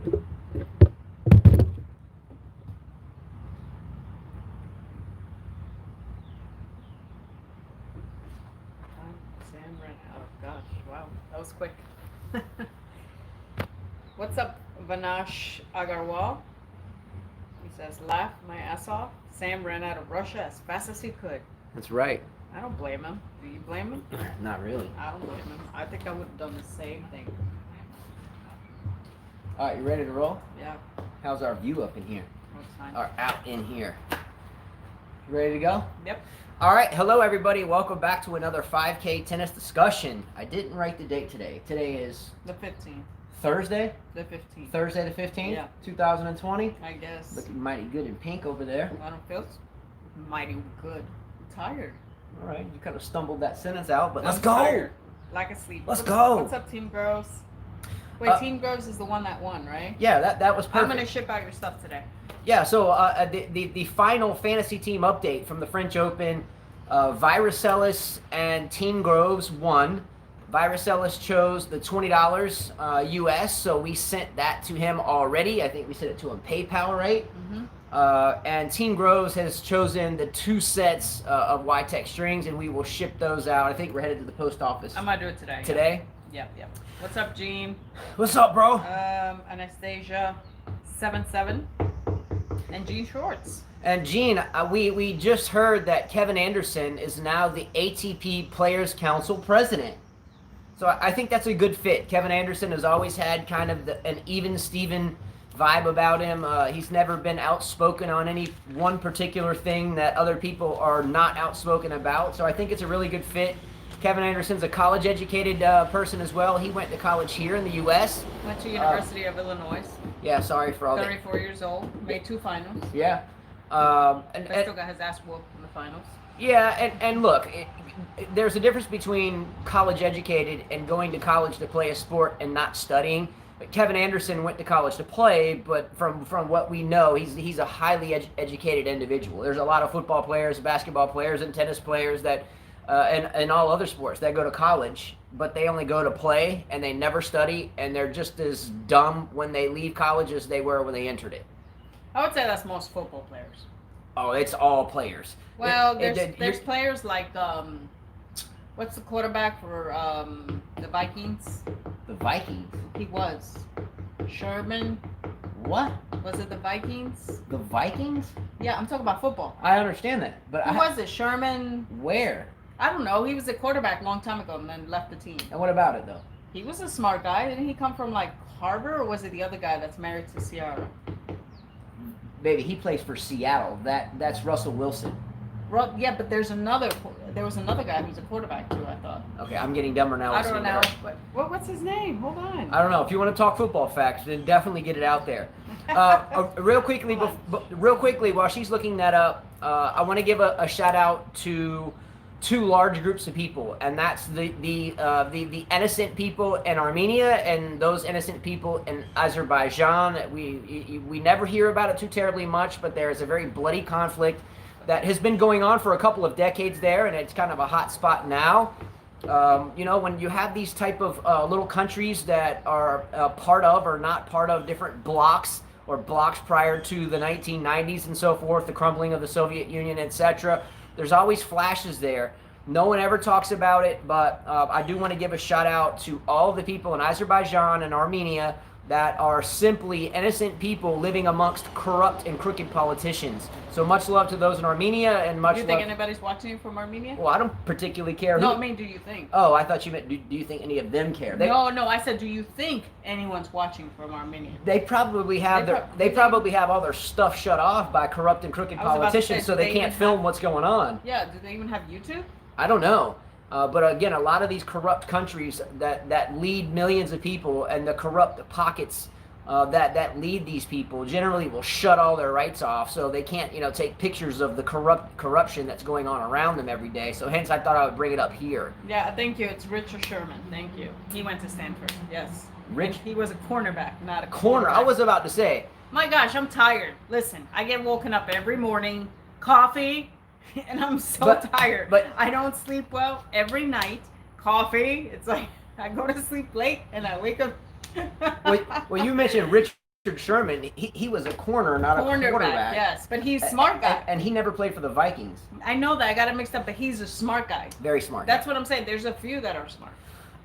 Sam ran out. Oh gosh, wow, that was quick. What's up, Vanash Agarwal? He says, laugh my ass off. Sam ran out of Russia as fast as he could. That's right. I don't blame him. Do you blame him? Not really. I don't blame him. I think I would have done the same thing. All right, you ready to roll? Yeah, How's our view up in here? that's fine. Or out in here? You ready to go? Yep. All right, hello everybody. Welcome back to another 5K tennis discussion. I didn't write the date today. Today is The 15th. Thursday? The 15th. Thursday the 15th? Yeah. 2020? I guess. Looking mighty good in pink over there. I don't feel mighty good. I'm tired. All right, you kind of stumbled that sentence out, but let's I'm go. tired. Like a sleep. Let's go. What's up, Team Groves? Wait, Team Groves is the one that won, right? Yeah, that was perfect. I'm gonna ship out your stuff today. Yeah, so the final fantasy team update from the French Open, Viruselis and Team Groves won. Viruselis chose the $20 US, so we sent that to him already. I think we sent it to him PayPal, right? Mm-hmm. And Team Groves has chosen the 2 sets of Y-Tech strings, and we will ship those out. I think we're headed to the post office. I'm gonna do it today. Today? Yep. What's up, Gene? What's up, bro? Anastasia 77 and Gene Shorts. And Gene, we just heard that Kevin Anderson is now the ATP Players Council president. So I think that's a good fit. Kevin Anderson has always had kind of an even Steven vibe about him. He's never been outspoken on any one particular thing that other people are not outspoken about. So I think it's a really good fit. Kevin Anderson's a college-educated person as well. He went to college here in the U.S. Went to University of Illinois. Yeah, sorry for all that. 34 years old. Made 2 finals. Yeah. And still got his ass whooped in the finals. Yeah, and look, there's a difference between college-educated and going to college to play a sport and not studying. But Kevin Anderson went to college to play, but from what we know, he's a highly educated individual. There's a lot of football players, basketball players, and tennis players that, and all other sports that go to college, but they only go to play and they never study, and they're just as dumb when they leave college as they were when they entered it. I would say that's most football players. Oh, it's all players. Well, there's players like what's the quarterback for the Vikings? The Vikings? He was Sherman. What? Was it the Vikings? The Vikings? Yeah, I'm talking about football. I understand that, but Who was it? Sherman? Where? I don't know. He was a quarterback a long time ago and then left the team. And what about it though? He was a smart guy. Didn't he come from like Harvard, or was it the other guy that's married to Ciara? Baby, he plays for Seattle. That's Russell Wilson. Yeah, but there was another guy who's a quarterback too, I thought. Okay, I'm getting dumber now. I don't know. What's his name? Hold on. I don't know. If you want to talk football facts, then definitely get it out there. Real quickly, while she's looking that up, I want to give a shout out to 2 large groups of people, and that's the innocent people in Armenia and those innocent people in Azerbaijan. We never hear about it too terribly much, but there is a very bloody conflict that has been going on for a couple of decades there, and it's kind of a hot spot now. When you have these type of little countries that are part of or not part of different blocks or blocks prior to the 1990s and so forth, the crumbling of the Soviet Union, etc., there's always flashes there. No one ever talks about it, but I do want to give a shout out to all the people in Azerbaijan and Armenia that are simply innocent people living amongst corrupt and crooked politicians. So much love to those in Armenia, and much love. Do you think anybody's watching you from Armenia? Well, I don't particularly care. No, I mean, do you think? Oh, I thought you meant, do you think any of them care? No, I said, do you think anyone's watching from Armenia? They probably have they probably have all their stuff shut off by corrupt and crooked politicians, so they can't film what's going on. Yeah, do they even have YouTube? I don't know. But again, a lot of these corrupt countries that lead millions of people, and the corrupt pockets that lead these people generally will shut all their rights off, so they can't take pictures of the corruption that's going on around them every day. So hence I thought I would bring it up here. Yeah, thank you. It's Richard Sherman. Thank you. He went to Stanford. Yes. Rich. He was a cornerback, not a corner. I was about to say. My gosh, I'm tired. Listen, I get woken up every morning, coffee, and I'm so tired. But I don't sleep well every night. Coffee. It's like I go to sleep late and I wake up. well, you mentioned Rich Richard Sherman, he was a corner, not a quarterback. Yes, but he's a smart guy. And he never played for the Vikings. I know that. I got it mixed up, but he's a smart guy. Very smart. That's what I'm saying. There's a few that are smart.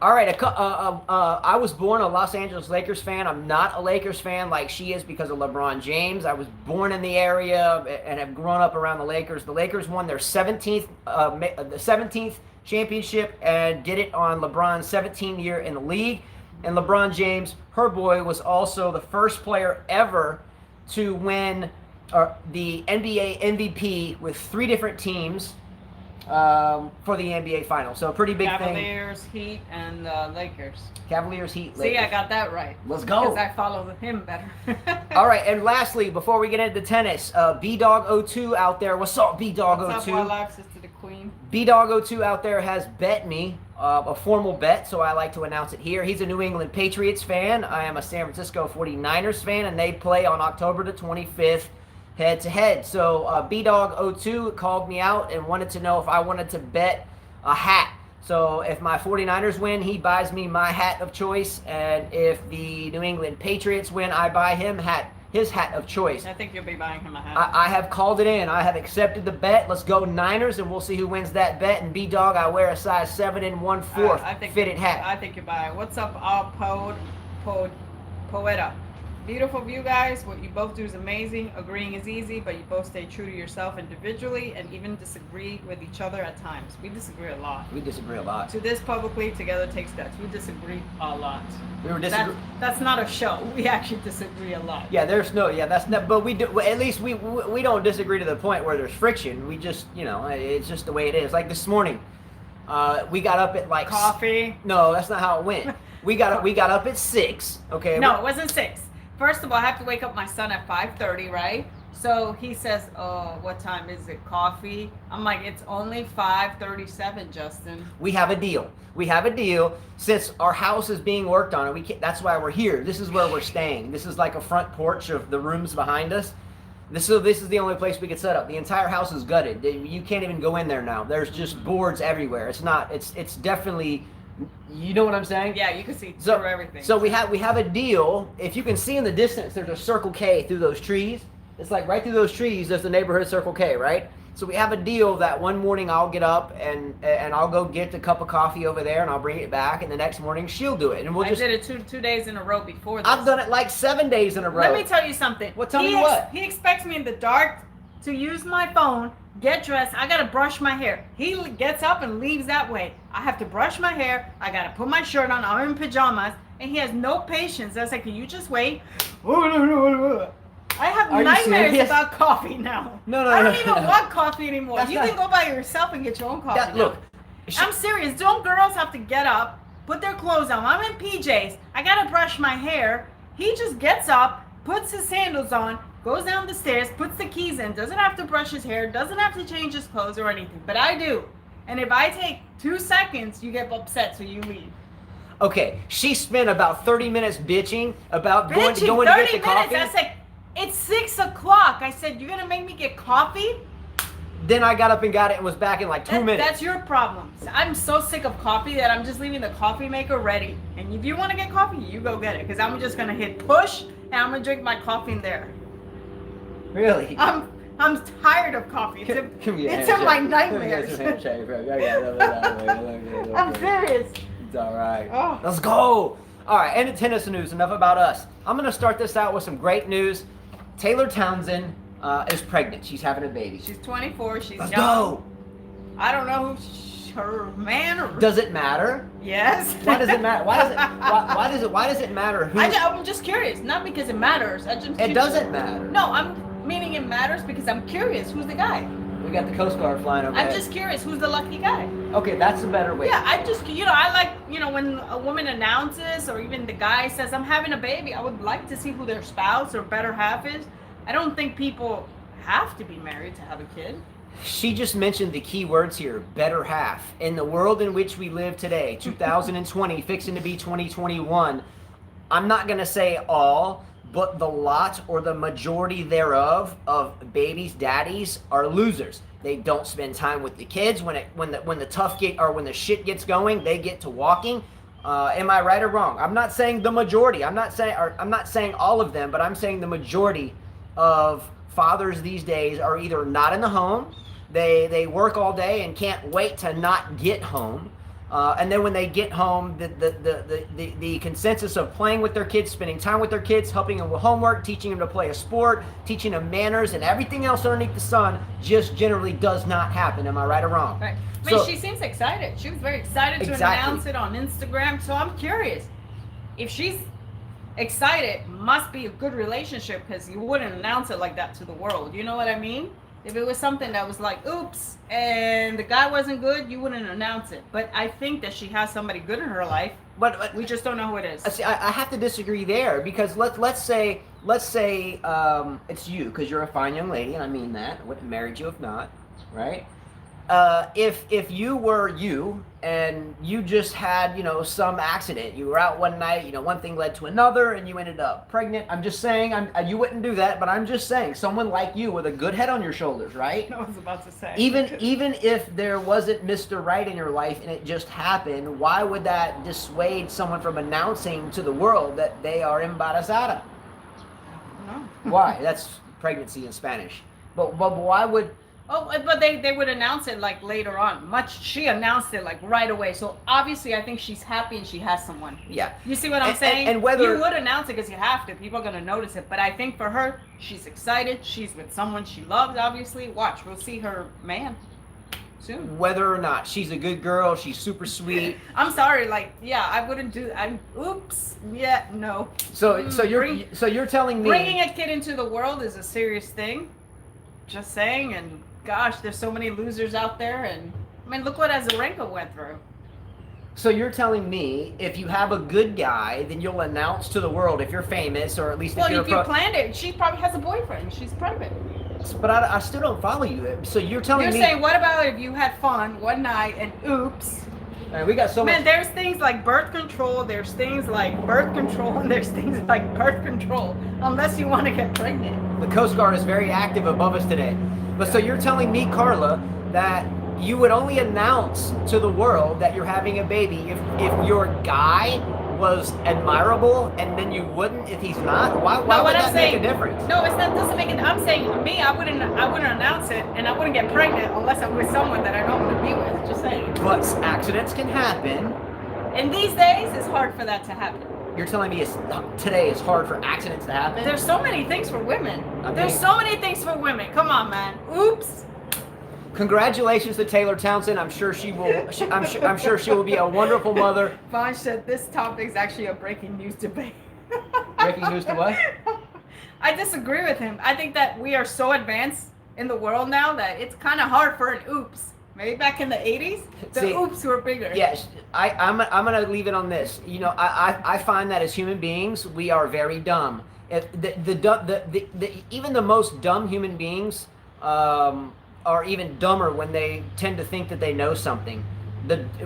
All right, I was born a Los Angeles Lakers fan. I'm not a Lakers fan like she is because of LeBron James. I was born in the area and have grown up around the Lakers. The Lakers won their 17th championship and did it on LeBron's 17th year in the league. And LeBron James, her boy, was also the first player ever to win the NBA MVP with 3 different teams for the NBA Finals. So a pretty big Cavaliers, Heat, and Lakers. Cavaliers, Heat, Lakers. See, I got that right. Let's go. Because I follow him better. All right, and lastly, before we get into tennis, B-Dog02 out there. What's up, B-Dog02? What's up, Wildlife Sister the Queen? B-Dog02 out there has bet me a formal bet, so I like to announce it here. He's a New England Patriots fan. I am a San Francisco 49ers fan, and they play on October the 25th head-to-head. So B-Dog02 called me out and wanted to know if I wanted to bet a hat. So if my 49ers win, he buys me my hat of choice, and if the New England Patriots win, I buy him his hat of choice. I think you'll be buying him a hat. I have called it in. I have accepted the bet. Let's go Niners, and we'll see who wins that bet. And B-Dog, I wear a size 7 1/4 fitted hat. I think you're buying. What's up, Poeta? Beautiful view, guys. What you both do is amazing. Agreeing is easy, but you both stay true to yourself individually and even disagree with each other at times. We disagree a lot. We disagree a lot. To this publicly, together takes guts. We disagree a lot. We were disagree. That's not a show. We actually disagree a lot. Yeah, that's not. But we do. At least we don't disagree to the point where there's friction. We just, it's just the way it is. Like this morning, we got up at like coffee. No, that's not how it went. We got up at 6. Okay. No, it wasn't 6. First of all, I have to wake up my son at 5:30, right? So he says, "Oh, what time is it? Coffee?" I'm like, "It's only 5:37, Justin." We have a deal. Since our house is being worked on, and that's why we're here. This is where we're staying. This is like a front porch of the rooms behind us. This is the only place we could set up. The entire house is gutted. You can't even go in there now. There's just boards everywhere. It's definitely. You know what I'm saying? Yeah, you can see through everything. So we have a deal. If you can see in the distance, there's a Circle K through those trees. It's like right through those trees, there's the neighborhood Circle K, right? So we have a deal that one morning I'll get up and I'll go get a cup of coffee over there and I'll bring it back, and the next morning she'll do it, and I did it two days in a row before this. I've done it like 7 days in a row. Let me tell you something. Tell me what? He expects me in the dark to use my phone, get dressed. I gotta brush my hair. He gets up and leaves that way. I have to brush my hair. I gotta put my shirt on. I'm in pajamas, and he has no patience. I was like, "Can you just wait?" I have nightmares about coffee now. No. I don't even want coffee anymore. You can go by yourself and get your own coffee. Look, I'm serious. Don't girls have to get up, put their clothes on? I'm in PJs. I gotta brush my hair. He just gets up, puts his sandals on, goes down the stairs, puts the keys in, doesn't have to brush his hair, doesn't have to change his clothes or anything. But I do. And if I take 2 seconds, you get upset, so you leave. Okay, she spent about 30 minutes bitching about going to get the coffee. I said, it's 6 o'clock. I said, you're going to make me get coffee? Then I got up and got it and was back in like 2 minutes. That's your problem. I'm so sick of coffee that I'm just leaving the coffee maker ready. And if you want to get coffee, you go get it. Because I'm just going to hit push, and I'm going to drink my coffee in there. Really? I'm tired of coffee. It's in my nightmares. I'm serious. It's all right. Oh. Let's go. All right, and tennis news. Enough about us. I'm going to start this out with some great news. Taylor Townsend is pregnant. She's having a baby. She's 24. She's Let's young. Go. I don't know who her man or... Does it matter? Yes. Why does it matter? Why does it matter who? I'm just curious. Not because it matters. It doesn't matter. No, I'm meaning it matters because I'm curious. Who's the guy? We got the Coast Guard flying over. I'm just curious. Who's the lucky guy? Okay, that's a better way. Yeah, I like, when a woman announces or even the guy says, I'm having a baby, I would like to see who their spouse or better half is. I don't think people have to be married to have a kid. She just mentioned the key words here, better half. In the world in which we live today, 2020, fixing to be 2021, I'm not going to say all, but the lot or the majority thereof of babies' daddies are losers. They don't spend time with the kids. When the tough get or when the shit gets going, they get to walking. Am I right or wrong? I'm not saying the majority. I'm not saying all of them, but I'm saying the majority of fathers these days are either not in the home, they work all day and can't wait to not get home. And then when they get home, the consensus of playing with their kids, spending time with their kids, helping them with homework, teaching them to play a sport, teaching them manners, and everything else underneath the sun just generally does not happen. Am I right or wrong? Right. I mean, she seems excited. She was very excited to announce it on Instagram. So I'm curious. If she's excited, must be a good relationship, because you wouldn't announce it like that to the world. You know what I mean? If it was something that was like, oops, and the guy wasn't good, you wouldn't announce it. But I think that she has somebody good in her life. But we just don't know who it is. See, I have to disagree there, because let's say it's you, because you're a fine young lady, and I mean that. I wouldn't have married you if not, right? If you were you and you just had, some accident, you were out one night, one thing led to another and you ended up pregnant. I'm just saying, you wouldn't do that, but I'm just saying, someone like you with a good head on your shoulders, right? I was about to say. Even if there wasn't Mr. Right in your life and it just happened, why would that dissuade someone from announcing to the world that they are embarazada? No. Why? That's pregnancy in Spanish. But why would... Oh, but they would announce it like later on. She announced it like right away. So obviously, I think she's happy and she has someone. Yeah. You see what I'm saying? And whether you would announce it because you have to. People are gonna notice it. But I think for her, she's excited. She's with someone she loves. Obviously, watch. We'll see her man soon. Whether or not she's a good girl, she's super sweet. I'm sorry. I wouldn't do. Oops. Yeah. No. So you're telling me bringing a kid into the world is a serious thing. Just saying. And gosh, there's so many losers out there, and I mean, look what Azarenka went through. So you're telling me if you have a good guy, then you'll announce to the world if you're famous, or at least if you're you planned it. She probably has a boyfriend. She's pregnant. But I still don't follow you. So you're telling me... You're saying, what about if you had fun one night and oops? We got so much... Man, there's things like birth control, there's things like birth control, and there's things like birth control, unless you want to get pregnant. The Coast Guard is very active above us today. But so you're telling me, Carla, that you would only announce to the world that you're having a baby if your guy was admirable, and then you wouldn't if he's not? Why would that make a difference? No, it's not. Doesn't make it. I'm saying me. I wouldn't announce it, and I wouldn't get pregnant unless I'm with someone that I don't want to be with. Just saying. But accidents can happen. And these days, it's hard for that to happen. You're telling me today is hard for accidents to happen? There's so many things for women. There's so many things for women. Come on, man. Oops. Congratulations to Taylor Townsend. I'm sure she will. I'm sure she will be a wonderful mother. Vansh said this topic is actually a breaking news debate. Breaking news to what? I disagree with him. I think that we are so advanced in the world now that it's kind of hard for an oops. Maybe back in the 80s, oops were bigger. Yes, I'm gonna leave it on this. I find that as human beings, we are very dumb. Even the most dumb human beings are even dumber when they tend to think that they know something.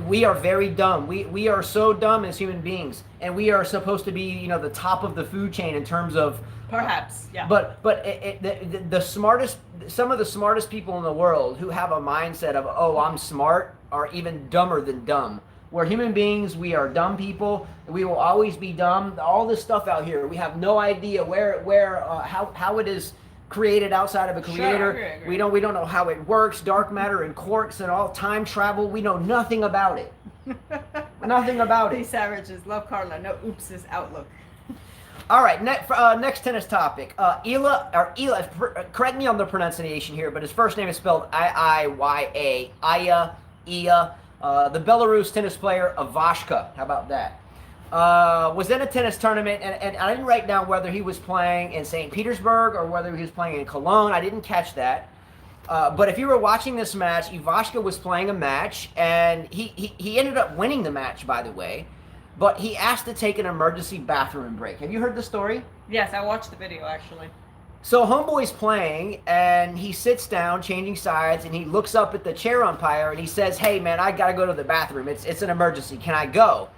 We are very dumb. We are so dumb as human beings, and we are supposed to be, the top of the food chain in terms of. Perhaps, yeah. But the smartest, some of the smartest people in the world who have a mindset of, oh, I'm smart, are even dumber than dumb. We're human beings. We are dumb people. We will always be dumb. All this stuff out here, we have no idea how it is created outside of a creator. Sure, I agree. We don't know how it works. Dark matter and quarks and all time travel. We know nothing about it. Nothing about it. These savages love Carla. No oops' outlook. All right, next tennis topic. Ila, correct me on the pronunciation here, but his first name is spelled I-I-Y-A. Iya. The Belarus tennis player, Ivashka. How about that? Was in a tennis tournament, and I didn't write down whether he was playing in St. Petersburg or whether he was playing in Cologne. I didn't catch that. But if you were watching this match, Ivashka was playing a match, and he ended up winning the match, by the way. But he asked to take an emergency bathroom break. Have you heard the story? Yes, I watched the video, actually. So homeboy's playing, and he sits down, changing sides, and he looks up at the chair umpire, and he says, hey, man, I got to go to the bathroom. It's an emergency. Can I go?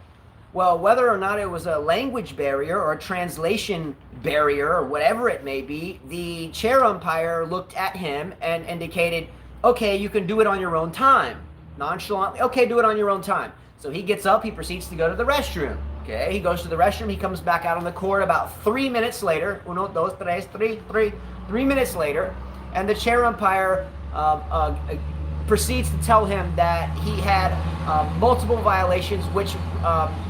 Well, whether or not it was a language barrier or a translation barrier or whatever it may be, the chair umpire looked at him and indicated, okay, you can do it on your own time. Nonchalantly, okay, do it on your own time. So he gets up, he proceeds to go to the restroom. Okay, he goes to the restroom, he comes back out on the court about 3 minutes later. 1, 2, 3, 3 minutes later, and the chair umpire proceeds to tell him that he had multiple violations, which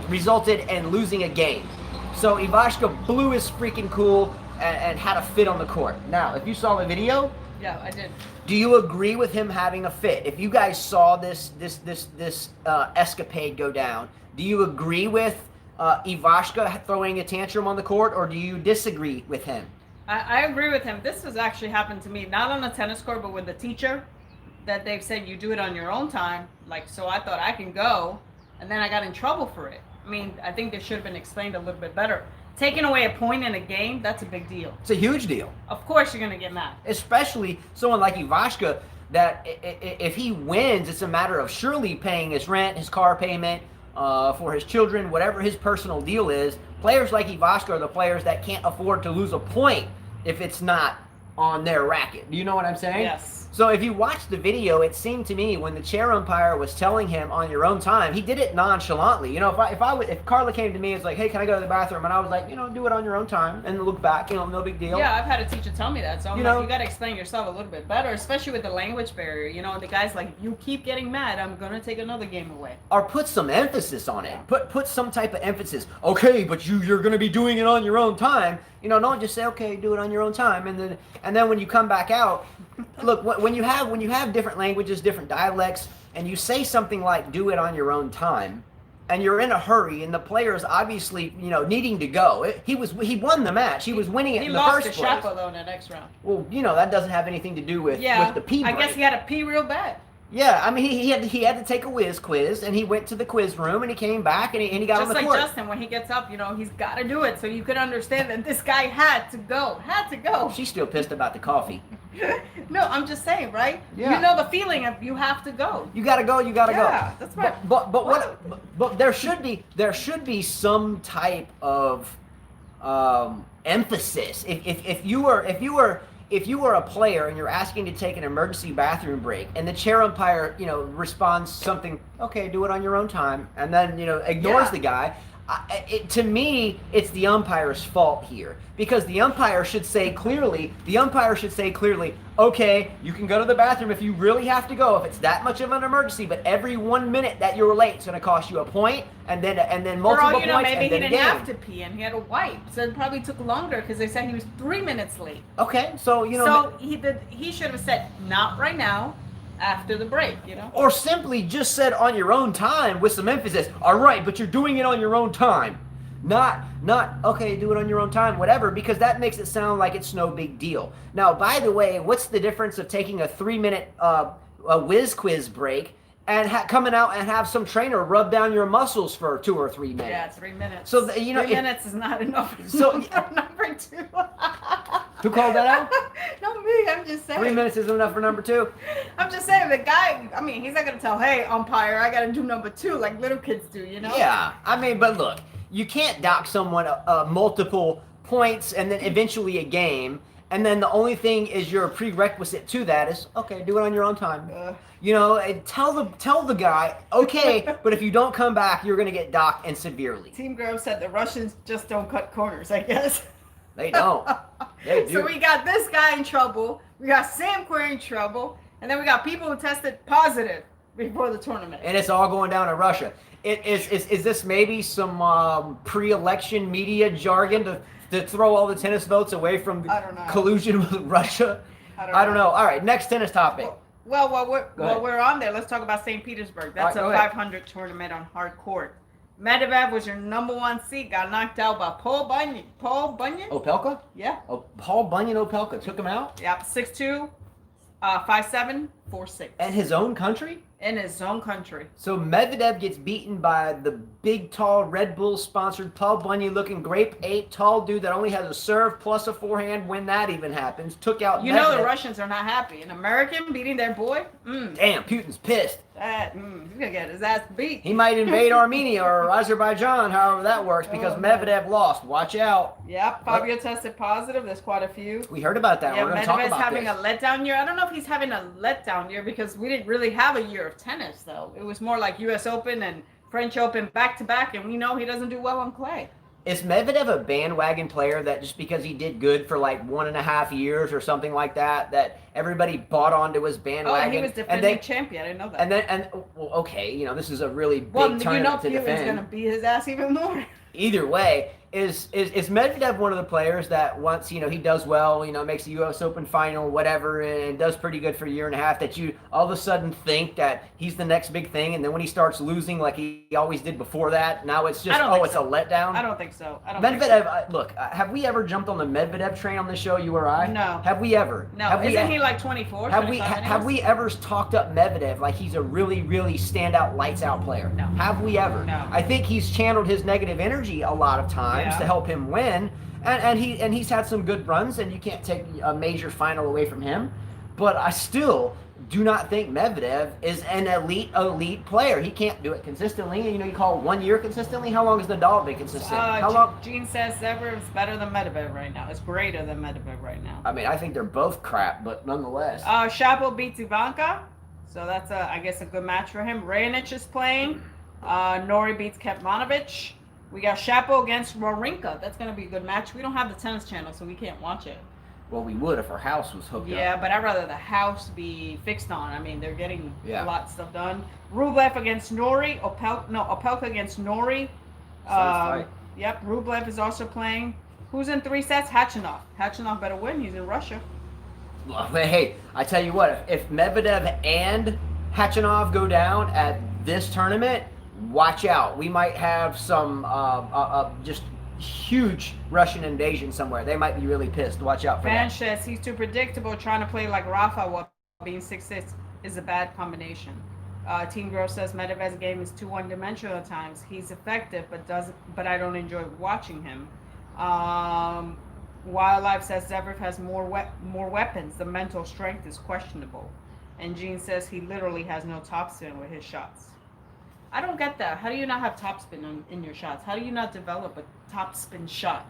resulted in losing a game. So Ivashka blew his freaking cool and had a fit on the court. Now, if you saw the video, Yeah, I did. do you agree with him having a fit? If you guys saw this escapade go down, do you agree with Ivashka throwing a tantrum on the court, or do you disagree with him? I agree with him. This has actually happened to me, not on a tennis court, but with the teacher, that they've said you do it on your own time. Like, so I thought I can go, and then I got in trouble for it. I mean, I think this should have been explained a little bit better. Taking away a point in a game, that's a big deal. It's a huge deal. Of course you're going to get mad. Especially someone like Ivashka, that if he wins, it's a matter of surely paying his rent, his car payment, for his children, whatever his personal deal is. Players like Ivashka are the players that can't afford to lose a point if it's not on their racket. Do you know what I'm saying? Yes. So if you watch the video, it seemed to me when the chair umpire was telling him on your own time, he did it nonchalantly. You know, if Carla came to me and was like, hey, can I go to the bathroom? And I was like, you know, do it on your own time, and look back, you know, no big deal. Yeah, I've had a teacher tell me that. So I'm You like, know- you got to explain yourself a little bit better, especially with the language barrier. You know, the guy's like, you keep getting mad, I'm going to take another game away. Or put some emphasis on it. Put some type of emphasis. Okay, but you're going to be doing it on your own time. You know, don't just say, okay, do it on your own time, and then when you come back out, look, when you have different languages, different dialects, and you say something like "do it on your own time," and you're in a hurry, and the player is obviously, you know, needing to go. He won the match. He was winning it in the first place. He lost to Shapo though in the next round. Well, you know, that doesn't have anything to do with the pee break. I guess he had to pee real bad. Yeah, I mean, he had to take a whiz quiz, and he went to the quiz room, and he came back, and he got on the court. Just court. like Justin, when he gets up, you know, he's got to do it. So you could understand that this guy had to go. She's still pissed about the coffee. No, I'm just saying, right? Yeah. You know the feeling of you have to go. You gotta go. Yeah, that's right. But there should be some type of emphasis. If you were a player and you're asking to take an emergency bathroom break, and the chair umpire, you know, responds something, okay, do it on your own time, and then, you know, ignores the guy. To me, it's the umpire's fault here, because the umpire should say clearly, okay, you can go to the bathroom if you really have to go, if it's that much of an emergency, but every 1 minute that you're late is going to cost you a point, and then multiple For all you know, points, maybe and he then didn't a game. have to pee and he had to wipe, so it probably took longer because they said he was 3 minutes late. Okay, so, you know. So he should have said, not right now, after the break, you know? Or simply just said on your own time with some emphasis. All right, but you're doing it on your own time. Not okay, do it on your own time, whatever, because that makes it sound like it's no big deal. Now, by the way, what's the difference of taking a 3-minute whiz quiz break and coming out and have some trainer rub down your muscles for 2 or 3 minutes? Yeah, 3 minutes. So, you know, 3 minutes is not enough. So- for number 2. Who called that out? Not me, I'm just saying. 3 minutes isn't enough for number 2? I'm just saying, the guy, I mean, he's not going to tell, hey, umpire, I got to do number 2 like little kids do, you know? Yeah, I mean, but look, you can't dock someone multiple points and then eventually a game, and then the only thing is your prerequisite to that is, okay, do it on your own time. You know, and tell the guy, okay, but if you don't come back, you're going to get docked and severely. Team Girl said the Russians just don't cut corners, I guess. They don't. They do. So we got this guy in trouble, we got Sam Querrey in trouble, and then we got people who tested positive before the tournament. And it's all going down to Russia. Is this maybe some pre-election media jargon to throw all the tennis votes away from I don't know. collusion with Russia? I don't know. All right, next tennis topic. Well, while ahead. we're on there, let's talk about St. Petersburg. That's All a right, go 500 tournament on hard court. Medvedev was your number 1 seed, got knocked out by Paul Bunyan. Opelka? Yeah. Oh, Paul Bunyan Opelka took him out? Yep, 6'2", 5'7", 4'6". In his own country? In his own country. So Medvedev gets beaten by the big, tall, Red Bull-sponsored Paul Bunyan-looking grape ape, tall dude that only has a serve plus a forehand when that even happens. Took out You Medvedev. know the Russians are not happy. An American beating their boy? Damn, Putin's pissed. He's going to get his ass beat. He might invade Armenia or Azerbaijan, however that works, because Oh, Medvedev lost. Watch out. Yep, Fabio tested positive. There's quite a few. We heard about that. Yeah, We're going to talk Medvedev's about having this. a letdown year. I don't know if he's having a letdown year because we didn't really have a year of tennis, though. It was more like U.S. Open and French Open back-to-back, and we know he doesn't do well on clay. Is Medvedev a bandwagon player that just because he did good for like 1.5 years or something like that, that everybody bought onto his bandwagon? Oh, he was defending champion. I didn't know that. Well, okay, this is a really big tournament to defend. Putin's going to beat his ass even more. Either way, is Medvedev one of the players that once he does well, makes the U.S. Open final, whatever, and does pretty good for a year and a half, that you all of a sudden think that he's the next big thing, and then when he starts losing like he always did before that, now it's just it's a letdown? I don't think so. Medvedev, look, have we ever jumped on the Medvedev train on this show, you or I? No. Have we ever? No. Isn't he like 24? Have we ever talked up Medvedev like he's a really, really standout, lights-out player? No. Have we ever? No. I think he's channeled his negative energy a lot of times to help him win, and he's had some good runs, and you can't take a major final away from him. But I still do not think Medvedev is an elite player. He can't do it consistently. You call 1 year consistently. How long has Nadal been consistent? How long? Gene says Zverev is better than Medvedev right now. It's greater than Medvedev right now. I mean, I think they're both crap, but nonetheless. Shapo beats Ivanka, so that's I guess a good match for him. Raonic is playing. Nori beats Kecmanovic. We got Shapo against Wawrinka. That's going to be a good match. We don't have the tennis channel, so we can't watch it. Well, we would if our house was hooked up. Yeah, but I'd rather the house be fixed on. I mean, they're getting a lot of stuff done. Rublev against Nori. Opelka against Nori. Yep, Rublev is also playing. Who's in 3 sets? Khachanov. Khachanov better win. He's in Russia. Well, hey, I tell you what. If Medvedev and Khachanov go down at this tournament, watch out. We might have some just huge Russian invasion somewhere. They might be really pissed. Watch out for that. Sanchez, he's too predictable. Trying to play like Rafa while being 6'6" is a bad combination. Team Girl says Medvedev's game is too one-dimensional at times. He's effective, but I don't enjoy watching him. Wildlife says Zverev has more weapons. The mental strength is questionable. And Gene says he literally has no topspin with his shots. I don't get that. How do you not have topspin in your shots? How do you not develop a topspin shot?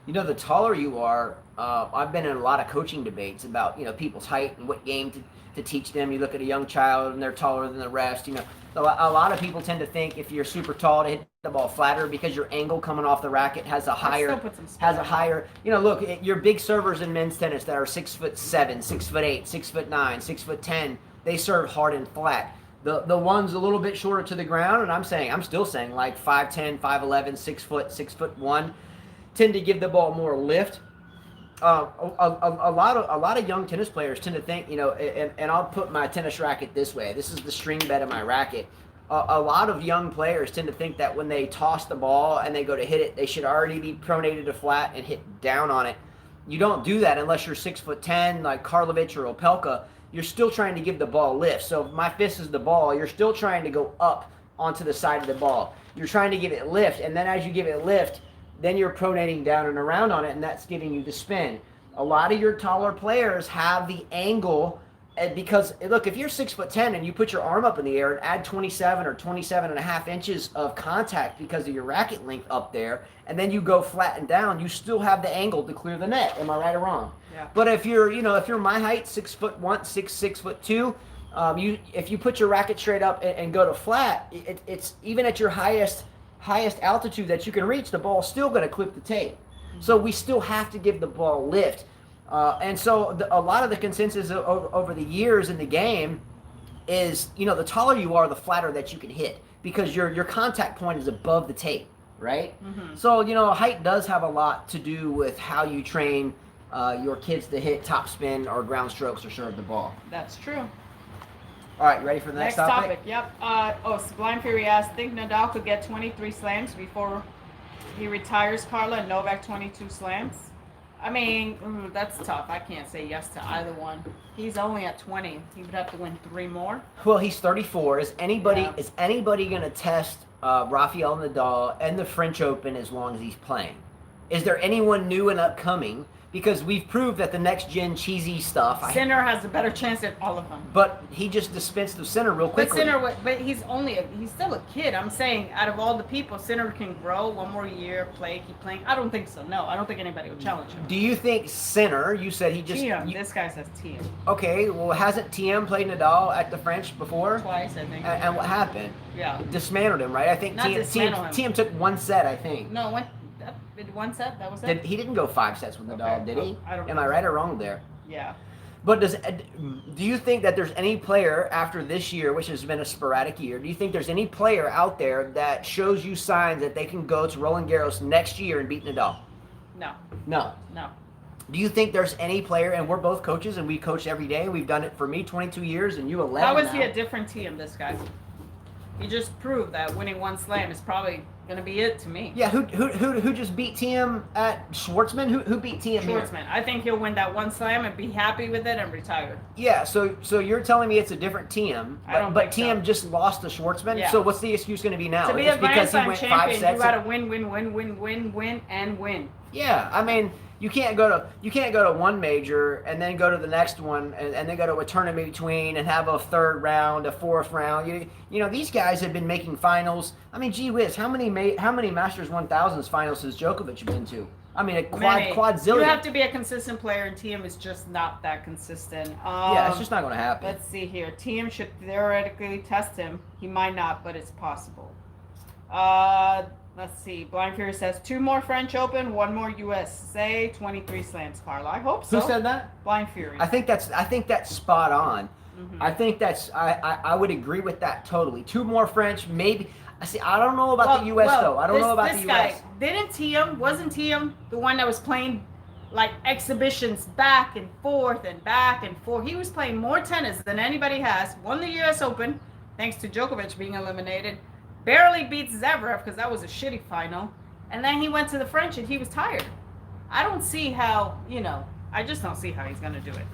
The taller you are, I've been in a lot of coaching debates about, people's height and what game to teach them. You look at a young child and they're taller than the rest. A lot of people tend to think if you're super tall to hit the ball flatter because your angle coming off the racket has a higher, look, your big servers in men's tennis that are 6'7", 6'8", 6'9", 6'10", they serve hard and flat. The ones a little bit shorter to the ground, and I'm still saying like 5'10", 5'11", 6 foot, 6'1", tend to give the ball more lift. A lot of young tennis players tend to think, and I'll put my tennis racket this way. This is the string bed of my racket. A lot of young players tend to think that when they toss the ball and they go to hit it, they should already be pronated to flat and hit down on it. You don't do that unless you're 6'10", like Karlovic or Opelka. You're still trying to give the ball lift. So if my fist is the ball, you're still trying to go up onto the side of the ball. You're trying to give it lift, and then as you give it lift, then you're pronating down and around on it, and that's giving you the spin. A lot of your taller players have the angle, because, look, if you're 6'10" and you put your arm up in the air and add 27 or 27.5 inches of contact because of your racket length up there, and then you go flat and down, you still have the angle to clear the net. Am I right or wrong? Yeah. But if you're my height, 6'1", 6'2", if you put your racket straight up and go to flat, it's even at your highest altitude that you can reach, the ball's still going to clip the tape. Mm-hmm. So we still have to give the ball lift. And so a lot of the consensus over the years in the game is, the taller you are, the flatter that you can hit, because your contact point is above the tape, right? Mm-hmm. So, height does have a lot to do with how you train your kids to hit topspin or ground strokes or serve the ball. That's true. All right, ready for the next topic? Yep. Sublime Fury asks, think Nadal could get 23 slams before he retires, Carla, and Novak 22 slams? I mean, that's tough. I can't say yes to either one. He's only at 20. He would have to win 3 more. Well, he's 34. Is anybody going to test Rafael Nadal and the French Open as long as he's playing? Is there anyone new and upcoming? Because we've proved that the next gen cheesy stuff. Sinner has a better chance at all of them. But he just dispensed of Sinner real quickly. But he's still a kid. I'm saying out of all the people, Sinner can grow one more year, keep playing. I don't think so. No, I don't think anybody will challenge him. Do you think Sinner? You said he just. This guy says TM. Okay, well, hasn't TM played Nadal at the French before? Twice, I think. And what happened? Yeah. Dismantled him, right? I think TM took one set, I think. No, one set. That was it. He didn't go 5 sets with Nadal, did he? I don't know. Am I right or wrong there? Yeah. But do you think that there's any player after this year, which has been a sporadic year, do you think there's any player out there that shows you signs that they can go to Roland Garros next year and beat Nadal? No. No. No. Do you think there's any player, and we're both coaches and we coach every day, we've done it for me 22 years and you 11 How is now. he a different team, this guy? He just proved that winning one slam is probably going to be it to me. Yeah, who just beat TM at Schwartzman? Who beat TM here? Schwartzman. I think he'll win that one slam and be happy with it and retire. Yeah, so you're telling me it's a different TM, but TM just lost to Schwartzman. Yeah. So what's the excuse going to be now? To be a Grand Slam champion, you got to win, and win. Yeah, I mean, you can't go to one major and then go to the next one and then go to a tournament between and have a third round, a fourth round. You know, these guys have been making finals. I mean, gee whiz, how many Masters 1000s finals has Djokovic been to? I mean, a quadzillion. You have to be a consistent player, and TM is just not that consistent. Yeah, it's just not going to happen. Let's see here. TM should theoretically test him. He might not, but it's possible. Let's see. Blind Fury says 2 more French Open, 1 more USA, 23 slams. Carla, I hope so. Who said that? Blind Fury. I think that's spot on. Mm-hmm. I think I would agree with that totally. 2 more French, maybe. I don't know about the U.S. though. I don't know about the U.S. Wasn't TM the one that was playing like exhibitions back and forth and back and forth? He was playing more tennis than anybody has. Won the U.S. Open, thanks to Djokovic being eliminated. Barely beats Zverev because that was a shitty final. And then he went to the French and he was tired. I don't see how, I just don't see how he's going to do it.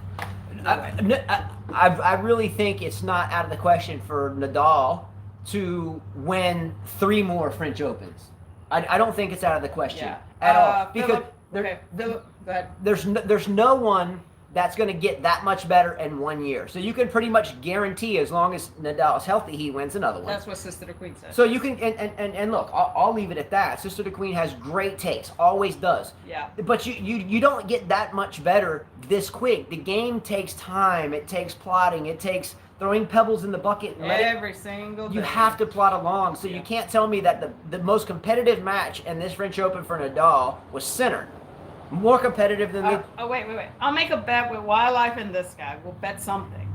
I really think it's not out of the question for Nadal to win 3 more French Opens. I don't think it's out of the question at all. Because Philip, go ahead. There's no one that's going to get that much better in 1 year. So you can pretty much guarantee as long as Nadal is healthy, he wins another one. That's what Sister the Queen said. So you can, and look, I'll leave it at that. Sister the Queen has great takes, always does. Yeah. But you don't get that much better this quick. The game takes time. It takes plotting. It takes throwing pebbles in the bucket. And every single day. You have to plot along. So you can't tell me that the most competitive match in this French Open for Nadal was Sinner. More competitive than the... Wait. I'll make a bet with Wildlife and this guy. We'll bet something.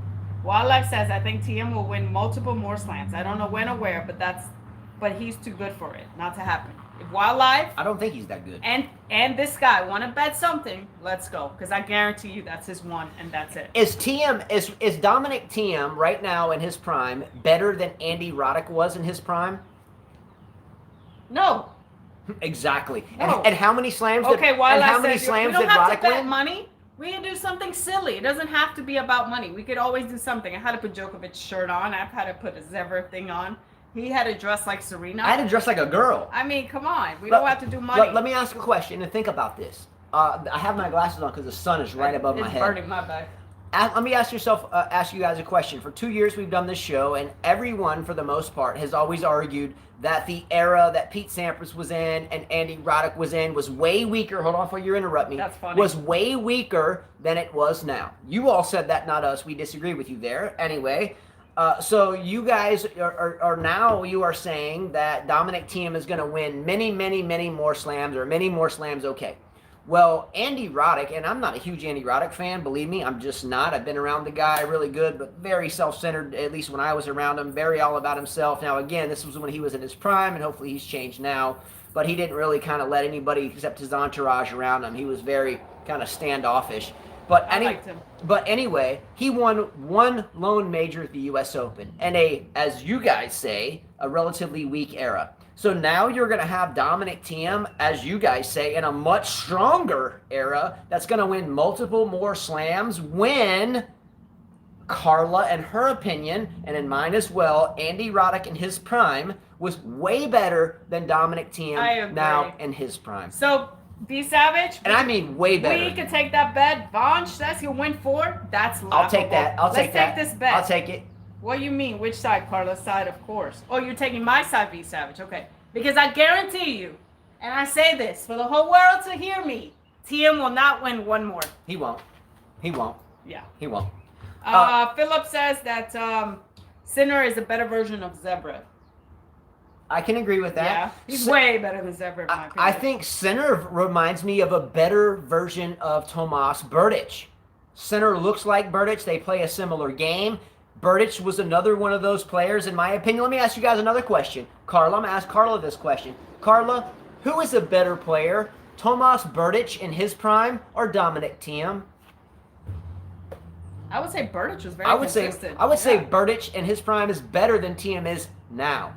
Wildlife says, I think TM will win multiple more slams. I don't know when or where, but he's too good for it not to happen. If Wildlife... I don't think he's that good. And this guy want to bet something, let's go. Because I guarantee you that's his one, and that's it. Is Dominic TM right now in his prime better than Andy Roddick was in his prime? No. Exactly. No. And how many slams did Roddick win? Money. We can do something silly. It doesn't have to be about money. We could always do something. I had to put Djokovic's shirt on. I've had to put a Zverev thing on. He had to dress like Serena. I had to dress like a girl. I mean, come on. We don't have to do money. Let me ask a question and think about this. I have my glasses on because the sun is right above my head. It's burning my back. Let me ask you guys a question. For 2 years we've done this show, and everyone, for the most part, has always argued that the era that Pete Sampras was in and Andy Roddick was in was way weaker. Hold on before you interrupt me. That's funny. Was way weaker than it was now. You all said that, not us. We disagree with you there. Anyway, so you guys are now, you are saying that Dominic Thiem is going to win many more slams, or many more slams. Okay. Well, Andy Roddick, and I'm not a huge Andy Roddick fan, believe me, I'm just not. I've been around the guy, really good, but very self-centered, at least when I was around him, very all about himself. Now, again, this was when he was in his prime, and hopefully he's changed now, but he didn't really kind of let anybody except his entourage around him. He was very kind of standoffish. But anyway, he won 1 lone major at the U.S. Open, and as you guys say, a relatively weak era. So now you're going to have Dominic Thiem, as you guys say, in a much stronger era that's going to win multiple more slams when Carla, in her opinion, and in mine as well, Andy Roddick in his prime was way better than Dominic Thiem now in his prime. So B Savage. And I mean way better. We could take that bet. Vaughn says he'll win 4. That's laughable. I'll take that. Let's take this bet. I'll take it. What do you mean? Which side, Carla's side, of course. Oh, you're taking my side, B Savage. Okay. Because I guarantee you, and I say this for the whole world to hear me, TM will not win one more. He won't. He won't. Yeah. He won't. Philip says that Sinner is a better version of Zverev. I can agree with that. Yeah, he's way better than Zverev, in my opinion. I think Sinner reminds me of a better version of Tomas Berdych. Sinner looks like Berdych. They play a similar game. Berdych was another one of those players, in my opinion. Let me ask you guys another question. Carla, I'm going to ask Carla this question. Carla, who is a better player, Tomas Berdych in his prime or Dominic Thiem? I would say Berdych was very consistent. I would say Berdych in his prime is better than Thiem is now.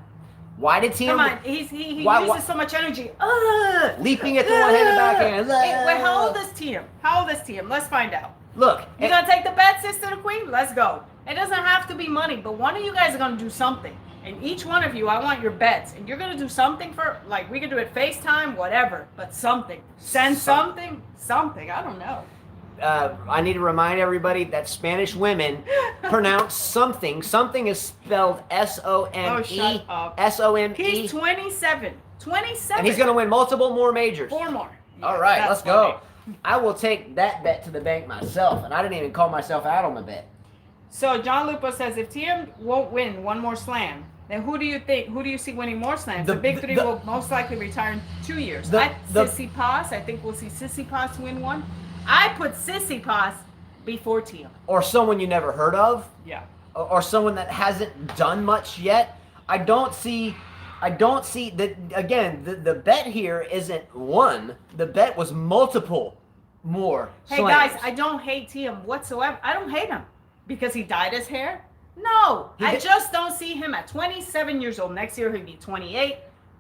Why did Thiem? Come on, he uses so much energy. Leaping at the one-handed backhand. Wait, how old is Thiem? How old is Thiem? Let's find out. Look. You gonna take the bet, Sister the Queen? Let's go. It doesn't have to be money, but one of you guys are gonna do something. And each one of you, I want your bets. And you're gonna do something for, like, we can do it FaceTime, whatever, but something. Send something. I don't know. I need to remind everybody that Spanish women pronounce something. Something is spelled S-O-M-E. Oh, shut up. S-O-M-E. He's 27. 27. And he's going to win multiple more majors. 4 more. All right, That's let's go. I will take that bet to the bank myself, and I didn't even call myself out on the bet. So John Lupo says, if Thiem won't win one more slam, then who do you think? Who do you see winning more slams? The big three will most likely retire in 2 years. Tsitsipas. I think we'll see Tsitsipas win one. I put Tsitsipas before Thiem. Or someone you never heard of. Yeah. Or someone that hasn't done much yet. I don't see that. Again, the bet here isn't one. The bet was multiple more Hey slams. guys, I don't hate Thiem whatsoever. I don't hate him because he dyed his hair. No, I just don't see him at 27 years old. Next year he'll be 28.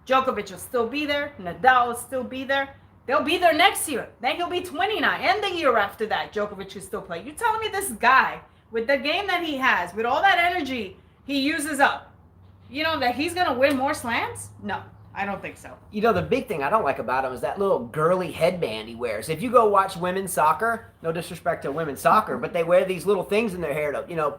Djokovic will still be there. Nadal will still be there. They'll be there next year. Then he'll be 29. And the year after that, Djokovic will still play. You telling me this guy, with the game that he has, with all that energy he uses up, that he's going to win more slams? No, I don't think so. The big thing I don't like about him is that little girly headband he wears. If you go watch women's soccer, no disrespect to women's soccer, but they wear these little things in their hair.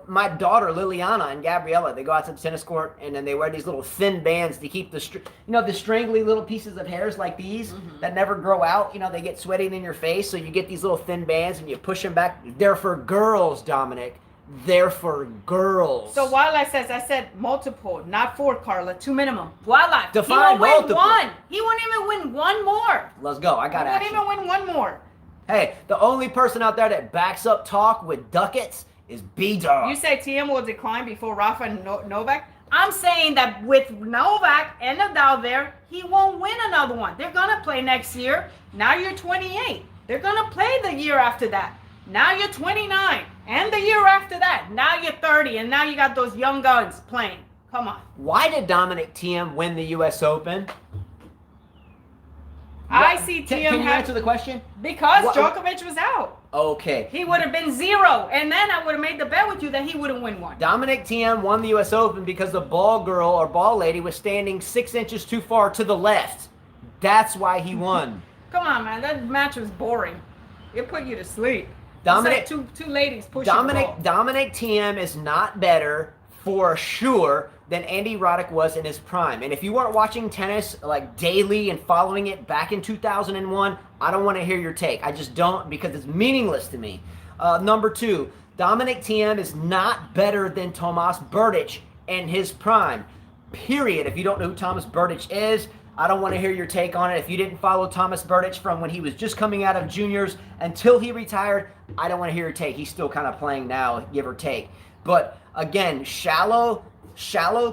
My daughter Liliana and Gabriella, they go out to the tennis court and then they wear these little thin bands to keep the strangly little pieces of hairs like these that never grow out. They get sweating in your face, so you get these little thin bands and you push them back. They're for girls, Dominic. They're for girls. So Wildlife says, I said multiple, not 4, Carla. 2 minimum. Wildlife. Define multiple. He won't win 1. He won't even win 1 more. Let's go. I got action. He won't even win 1 more. Hey, the only person out there that backs up talk with ducats is B-Dog. You say Thiem will decline before Rafa and Novak? I'm saying that with Novak and Nadal there, he won't win another one. They're going to play next year. Now you're 28. They're going to play the year after that. Now you're 29. And the year after that. Now you're 30. And now you got those young guns playing. Come on. Why did Dominic Thiem win the U.S. Open? I see Thiem. Can you answer the question? Because Djokovic was out. Okay. He would have been 0. And then I would have made the bet with you that he wouldn't win 1. Dominic Thiem won the U.S. Open because the ball girl or ball lady was standing 6 inches too far to the left. That's why he won. Come on, man. That match was boring. It put you to sleep. Dominic, it's like two ladies pushing the ball. Dominic Thiem is not better for sure than Andy Roddick was in his prime. And if you weren't watching tennis like daily and following it back in 2001, I don't want to hear your take. I just don't, because it's meaningless to me. Number 2, Dominic Thiem is not better than Tomas Berdych in his prime. Period. If you don't know who Tomas Berdych is, I don't want to hear your take on it. If you didn't follow Tomas Berdych from when he was just coming out of juniors until he retired, I don't want to hear your take. He's still kind of playing now, give or take. But again, shallow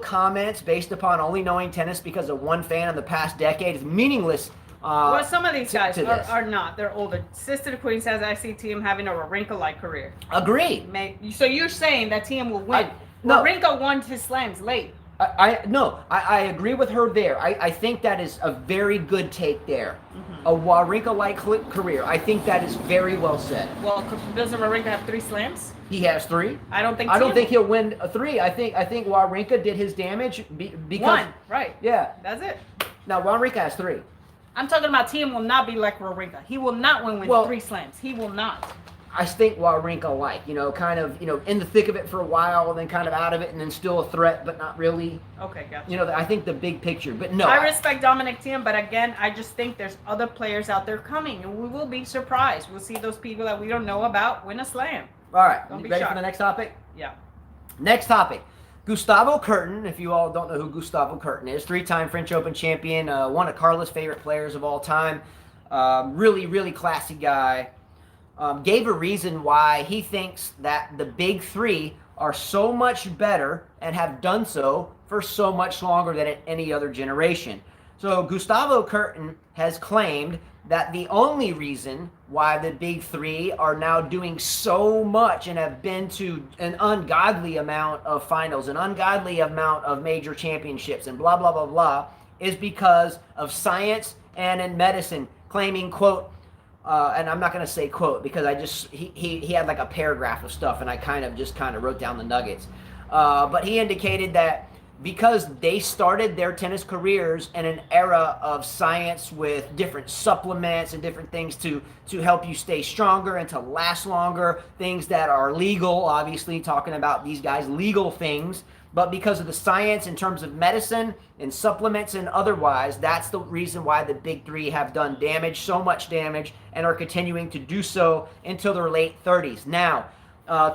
comments based upon only knowing tennis because of one fan in the past decade is meaningless. Well, some of these guys are not. They're older. Sister the Queen says, I see Thiem having a Wawrinka-like career. Agree. So you're saying that Thiem will win. Wawrinka won his slams late. I agree with her there. I think that is a very good take there. A Wawrinka-like career. I think that is very well said. Well, doesn't Wawrinka have 3 slams? He has 3. I don't think he'll win 3. I think Wawrinka did his damage because 1, right? Yeah, that's it. Now Wawrinka has 3. I'm talking about Thiem will not be like Wawrinka. He will not win with 3 slams. He will not. I think Wawrinka kind of, in the thick of it for a while, then kind of out of it, and then still a threat, but not really. Okay, gotcha. I think the big picture, but no. I respect Dominic Thiem, but again, I just think there's other players out there coming, and we will be surprised. We'll see those people that we don't know about win a slam. All right, Don't be ready shocked. for the next topic? Yeah. Next topic. Gustavo Kuerten, if you all don't know who Gustavo Kuerten is, 3-time French Open champion, one of Carla's favorite players of all time. Really, really classy guy. Gave a reason why he thinks that the big three are so much better and have done so for so much longer than at any other generation. So Gustavo Kuerten has claimed that the only reason why the big three are now doing so much and have been to an ungodly amount of finals, an ungodly amount of major championships, and blah, blah, blah, blah, is because of science and in medicine, claiming, quote, and I'm not going to say quote because he had like a paragraph of stuff and I kind of wrote down the nuggets. But he indicated that because they started their tennis careers in an era of science with different supplements and different things to help you stay stronger and to last longer, things that are legal, obviously talking about these guys, legal things. But because of the science in terms of medicine and supplements and otherwise, that's the reason why the big three have done damage, so much damage, and are continuing to do so until their late 30s. Now,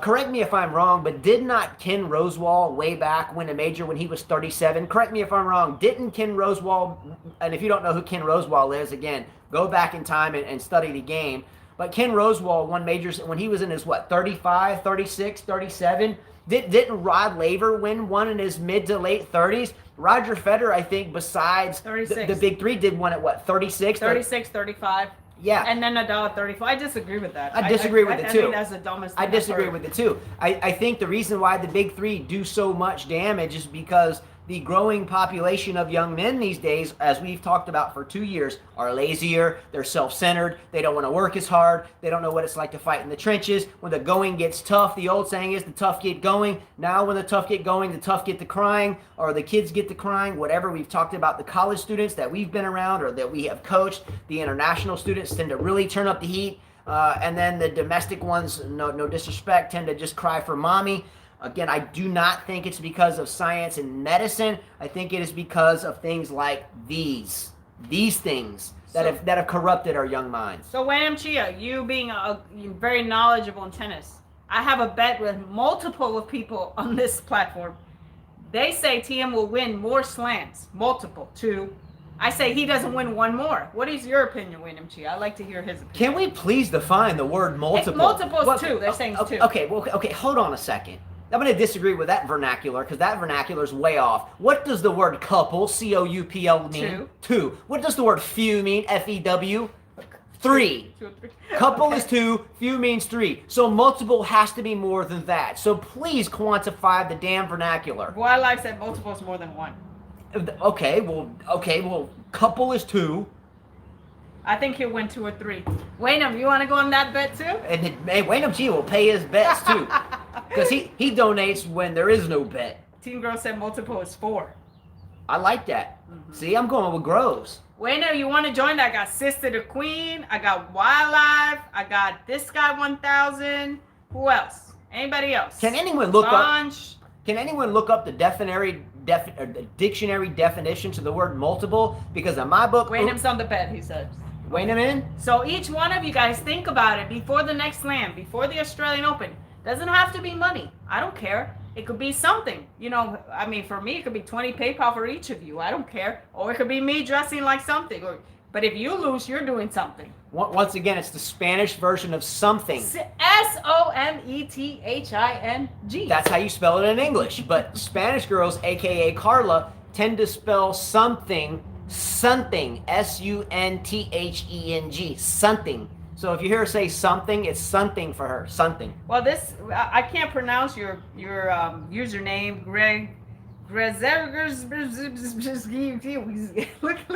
correct me if I'm wrong, but did not Ken Rosewall way back win a major when he was 37? Correct me if I'm wrong. Didn't Ken Rosewall, and if you don't know who Ken Rosewall is, again, go back in time and study the game. But Ken Rosewall won majors when he was in his, 35, 36, 37? Didn't Rod Laver win one in his mid to late 30s? Roger Federer, I think, besides the big three, did one at 36? 36, 35. Yeah. And then Nadal at 34. I disagree with that. I disagree with it too. I think that's the dumbest thing I disagree with it too. I think the reason why the big three do so much damage is because the growing population of young men these days, as we've talked about for 2 years, are lazier, they're self-centered, they don't want to work as hard, they don't know what it's like to fight in the trenches. When the going gets tough, the old saying is the tough get going. Now when the tough get going, the tough get to crying, or the kids get to crying, whatever. We've talked about the college students that we've been around or that we have coached. The international students tend to really turn up the heat, and then the domestic ones, no disrespect, tend to just cry for mommy. Again, I do not think it's because of science and medicine. I think it is because of things like these things that have corrupted our young minds. So, William Chia, you being very knowledgeable in tennis, I have a bet with multiple of people on this platform. They say Thiem will win more slams, multiple, 2. I say he doesn't win one more. What is your opinion, William Chia? I'd like to hear his opinion. Can we please define the word multiple? Multiple is 2. They're saying 2. Okay, hold on a second. I'm going to disagree with that vernacular because that vernacular is way off. What does the word couple, C-O-U-P-L, mean? 2. What does the word few mean, F-E-W? 3. 2 or 3. Couple is 2, few means 3. So multiple has to be more than that. So please quantify the damn vernacular. Wildlife said multiple is more than 1. Okay, well, couple is 2. I think he'll win 2 or 3. Waynham, you want to go on that bet too? And Waynham G will pay his bets too. Because he donates when there is no bet. Team Girl said multiple is 4. I like that. Mm-hmm. See, I'm going with Groves. Waynham, you want to join? I got Sister the Queen. I got Wildlife. I got this guy 1000. Who else? Anybody else? Can anyone look Bunch. up? Can anyone look up the dictionary definition to the word multiple? Because in my book, Waynham's on the bet. He says. Waynham in. So each one of you guys think about it before the next slam, before the Australian Open. Doesn't have to be money. I don't care. It could be something. For me, it could be 20 PayPal for each of you. I don't care. Or it could be me dressing like something. But if you lose, you're doing something. Once again, it's the Spanish version of something. S-O-M-E-T-H-I-N-G. That's how you spell it in English. But Spanish girls, a.k.a. Carla, tend to spell something, S-U-N-T-H-E-N-G, something. So if you hear her say something, it's something for her, something. Well, I can't pronounce your username, Greg. Look at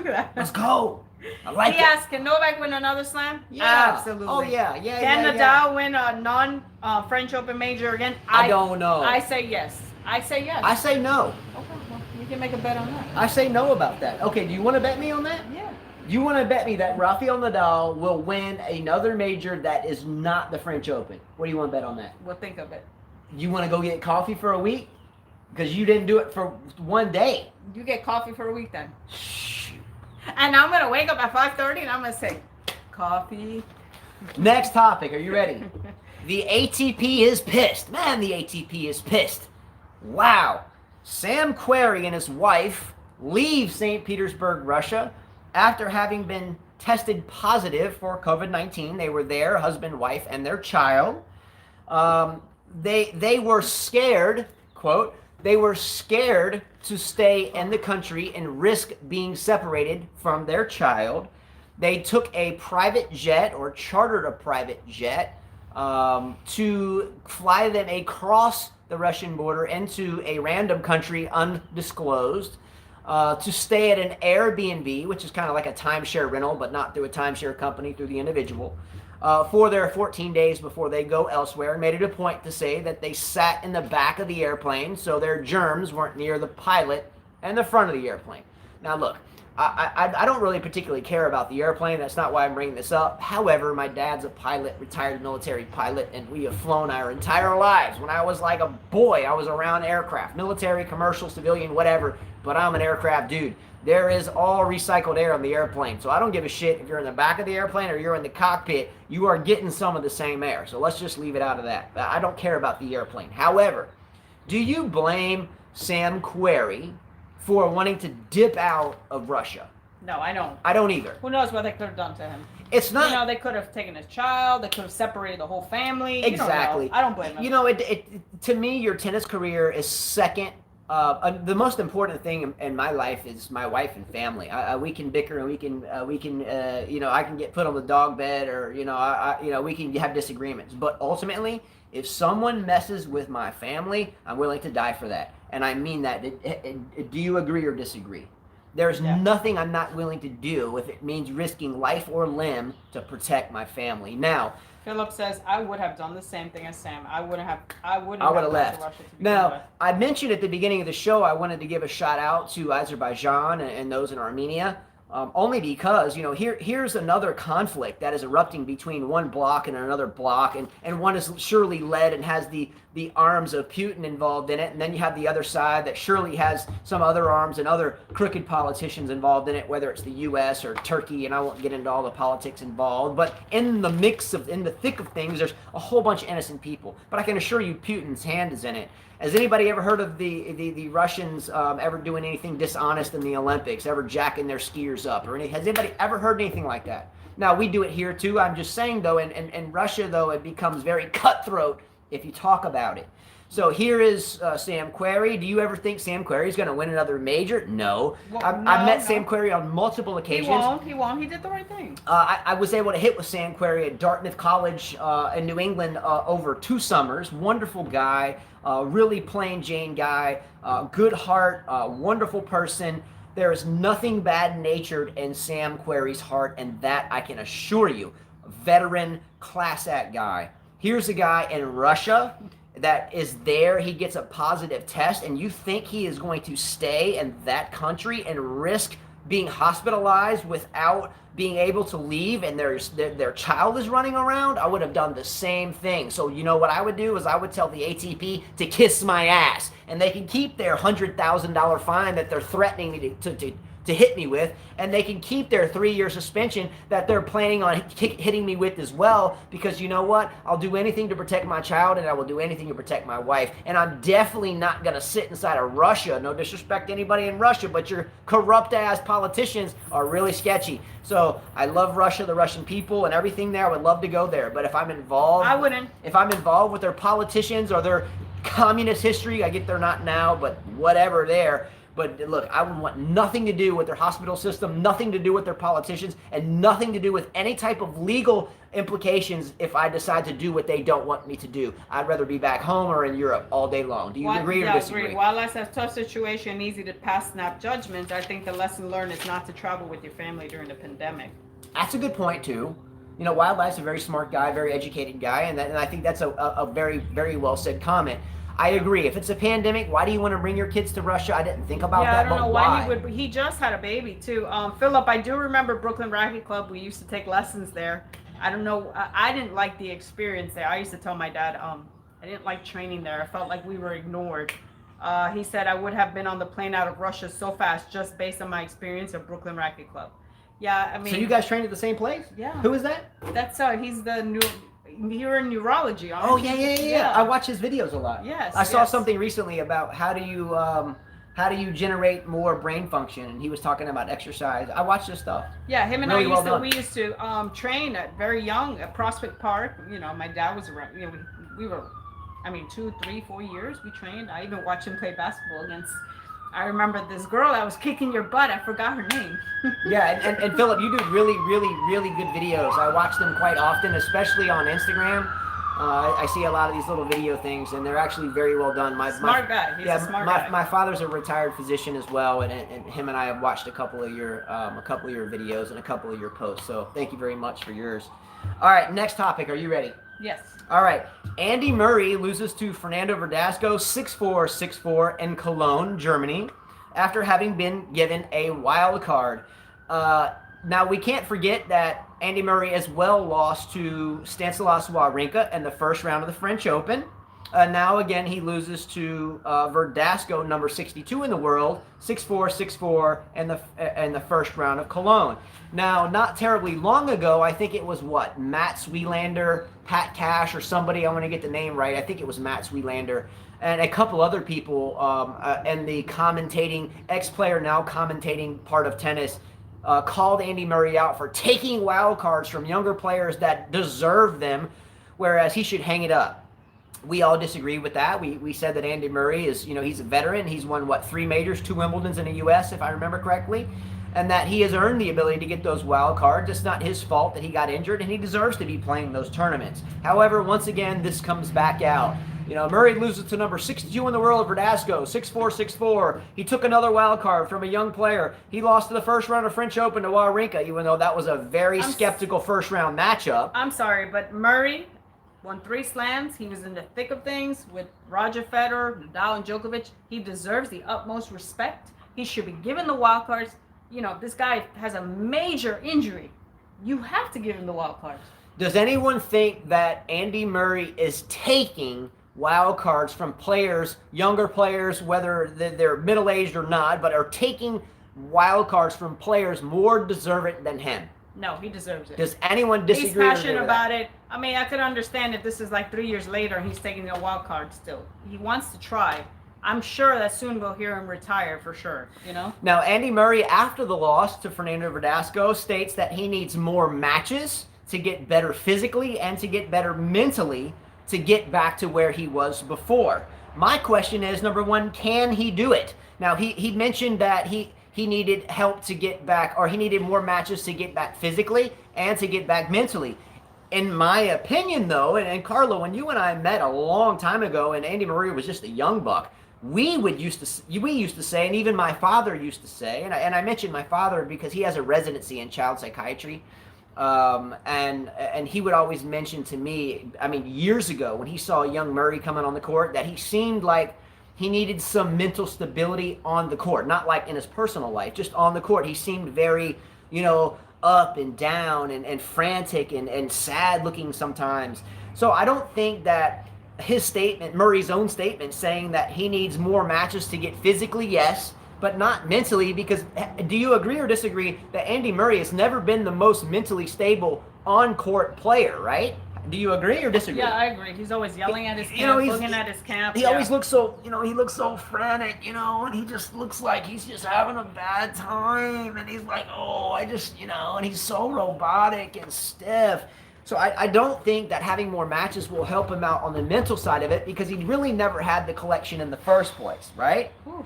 that. Let's go. I like he asked, can Novak win another slam? Yeah. Absolutely. Oh, yeah. Can Nadal win a non-French Open major again? I don't know. I say yes. I say I say no. Okay, well, we can make a bet on that. I say no about that. Okay, do you want to bet me on that? Yeah. You want to bet me that Rafael Nadal will win another major that is not the French Open? What do you want to bet on that? We'll think of it. You want to go get coffee for a week? Because you didn't do it for one day. You get coffee for a week then. Shoot. And I'm going to wake up at 5:30 and I'm going to say, coffee. Next topic. Are you ready? The ATP is pissed. Man, the ATP is pissed. Wow. Sam Querrey and his wife leave St. Petersburg, Russia, after having been tested positive for COVID-19. They were there, husband, wife, and their child. They were scared, quote, they were scared to stay in the country and risk being separated from their child. They took a private jet or chartered a private jet to fly them across the Russian border into a random country undisclosed to stay at an Airbnb, which is kind of like a timeshare rental, but not through a timeshare company, through the individual, for their 14 days before they go elsewhere, and made it a point to say that they sat in the back of the airplane so their germs weren't near the pilot and the front of the airplane. Now look, I don't really particularly care about the airplane. That's not why I'm bringing this up. However, my dad's a pilot, retired military pilot, and we have flown our entire lives. When I was like a boy, I was around aircraft, military, commercial, civilian, whatever, but I'm an aircraft dude. There is all recycled air on the airplane, so I don't give a shit if you're in the back of the airplane or you're in the cockpit. You are getting some of the same air, so let's just leave it out of that. I don't care about the airplane. However, do you blame Sam Querrey for wanting to dip out of Russia? No, I don't. I don't either. Who knows what they could have done to him? It's not. You know, they could have taken his child. They could have separated the whole family. Exactly. You don't know. I don't blame him. You know, to me, your tennis career is second. The most important thing in my life is my wife and family. We can bicker and we can I can get put on the dog bed, or we can have disagreements. But ultimately, if someone messes with my family, I'm willing to die for that. And I mean that. Do you agree or disagree? There's nothing I'm not willing to do if it means risking life or limb to protect my family. Now, Philip says, I would have done the same thing as Sam. I would have left. Now, I mentioned at the beginning of the show, I wanted to give a shout out to Azerbaijan and those in Armenia. Only because, here's another conflict that is erupting between one bloc and another bloc, and one is surely led and has the arms of Putin involved in it, and then you have the other side that surely has some other arms and other crooked politicians involved in it, whether it's the U.S. or Turkey, and I won't get into all the politics involved, but in the thick of things, there's a whole bunch of innocent people. But I can assure you Putin's hand is in it. Has anybody ever heard of the Russians ever doing anything dishonest in the Olympics, ever jacking their skiers up? Has anybody ever heard anything like that? Now, we do it here too. I'm just saying, though, in Russia, though, it becomes very cutthroat if you talk about it. So here is Sam Querrey. Do you ever think Sam Querrey is going to win another major? No. Well, I've met Sam Querrey on multiple occasions. He won't. He did the right thing. I was able to hit with Sam Querrey at Dartmouth College in New England over 2 summers. Wonderful guy, really plain Jane guy, good heart, wonderful person. There is nothing bad-natured in Sam Querrey's heart, and that I can assure you. Veteran, class act guy. Here's a guy in Russia that is there. He gets a positive test, and you think he is going to stay in that country and risk being hospitalized without being able to leave, and their child is running around? I would have done the same thing. So you know what I would do is I would tell the ATP to kiss my ass, and they can keep their $100,000 fine that they're threatening me to hit me with, and they can keep their 3-year suspension that they're planning on hitting me with as well, because you know what? I'll do anything to protect my child, and I will do anything to protect my wife, and I'm definitely not going to sit inside of Russia. No disrespect to anybody in Russia, but your corrupt-ass politicians are really sketchy. So I love Russia, the Russian people, and everything there. I would love to go there, but if I'm involved... I wouldn't. If I'm involved with their politicians or their communist history, I get they're not now, but whatever there... But look, I would want nothing to do with their hospital system, nothing to do with their politicians, and nothing to do with any type of legal implications if I decide to do what they don't want me to do. I'd rather be back home or in Europe all day long. Do you agree or disagree? While that's a tough situation, easy to pass snap judgments, I think the lesson learned is not to travel with your family during the pandemic. That's a good point, too. Wildlife's a very smart guy, very educated guy, and I think that's a very, very well said comment. I agree. If it's a pandemic, why do you want to bring your kids to Russia? I didn't think about Yeah, that. I don't know why why he would. He just had a baby too. Philip, I do remember Brooklyn Racket Club. We used to take lessons there. I don't know. I didn't like the experience there. I used to tell my dad, I didn't like training there. I felt like we were ignored. He said I would have been on the plane out of Russia so fast just based on my experience of Brooklyn Racket Club. Yeah, I mean. So you guys trained at the same place? Yeah. Who is that? That's he's the new. You're in neurology. Oh yeah. I watch his videos a lot. Yes. I saw something recently about how do you generate more brain function, and he was talking about exercise. I watch this stuff. Yeah, him and Really we used to train at very young at Prospect Park. You know, my dad was around. You know, we were, 2, 3, 4 years we trained. I even watched him play basketball against. I remember this girl that was kicking your butt. I forgot her name. Yeah, and Philip, you do really, really, really good videos. I watch them quite often, especially on Instagram. I see a lot of these little video things, and they're actually very well done. Smart guy. He's a smart guy. My father's a retired physician as well, and him and I have watched a couple of your videos and a couple of your posts. So thank you very much for yours. All right, next topic. Are you ready? Yes. All right. Andy Murray loses to Fernando Verdasco 6-4, 6-4 in Cologne, Germany, after having been given a wild card. Now, we can't forget that Andy Murray as well lost to Stanislas Wawrinka in the first round of the French Open. Now, again, he loses to Verdasco, number 62 in the world, 6-4, 6-4 in the first round of Cologne. Now, not terribly long ago, I think it was Matt Swielander, Pat Cash, or somebody, I want to get the name right. I think it was Matt Swielander, and a couple other people and the commentating, ex-player now commentating part of tennis, called Andy Murray out for taking wild cards from younger players that deserve them, whereas he should hang it up. We all disagree with that. We said that Andy Murray is, he's a veteran. He's won, 3 majors, 2 Wimbledons in the U.S., if I remember correctly, and that he has earned the ability to get those wild cards. It's not his fault that he got injured, and he deserves to be playing those tournaments. However, once again, this comes back out. Murray loses to number 62 in the world, Verdasco, 6-4, 6-4. He took another wild card from a young player. He lost to the first round of French Open to Wawrinka, even though that was a very skeptical first-round matchup. I'm sorry, but Murray won 3 slams. He was in the thick of things with Roger Federer, Nadal, and Djokovic. He deserves the utmost respect. He should be given the wild cards. This guy has a major injury. You have to give him the wild cards. Does anyone think that Andy Murray is taking wild cards from players, younger players, whether they're middle-aged or not, but are taking wild cards from players more deserving than him? No, he deserves it. Does anyone disagree? He's passionate about it. I could understand if this is 3 years later and he's taking a wild card still. He wants to try. I'm sure that soon we'll hear him retire for sure, Now, Andy Murray, after the loss to Fernando Verdasco, states that he needs more matches to get better physically and to get better mentally to get back to where he was before. My question is, number one, can he do it? Now, he mentioned that he needed help to get back, or he needed more matches to get back physically and to get back mentally. In my opinion, though, and Carlo, when you and I met a long time ago and Andy Murray was just a young buck, we used to say, and even my father used to say, and I mentioned my father because he has a residency in child psychiatry, and he would always mention to me, years ago when he saw young Murray coming on the court, that he seemed like he needed some mental stability on the court, not like in his personal life, just on the court. He seemed very, up and down and frantic and sad looking sometimes. So I don't think that his statement, Murray's own statement, saying that he needs more matches to get physically, yes, but not mentally, because do you agree or disagree that Andy Murray has never been the most mentally stable on-court player, right? Do you agree or disagree? Yeah, I agree. He's always yelling at his camp, looking at his camp. He always looks so, he looks so frantic, and he just looks like he's just having a bad time, and he's like, and he's so robotic and stiff. So I don't think that having more matches will help him out on the mental side of it, because he really never had the collection in the first place, right? Ooh.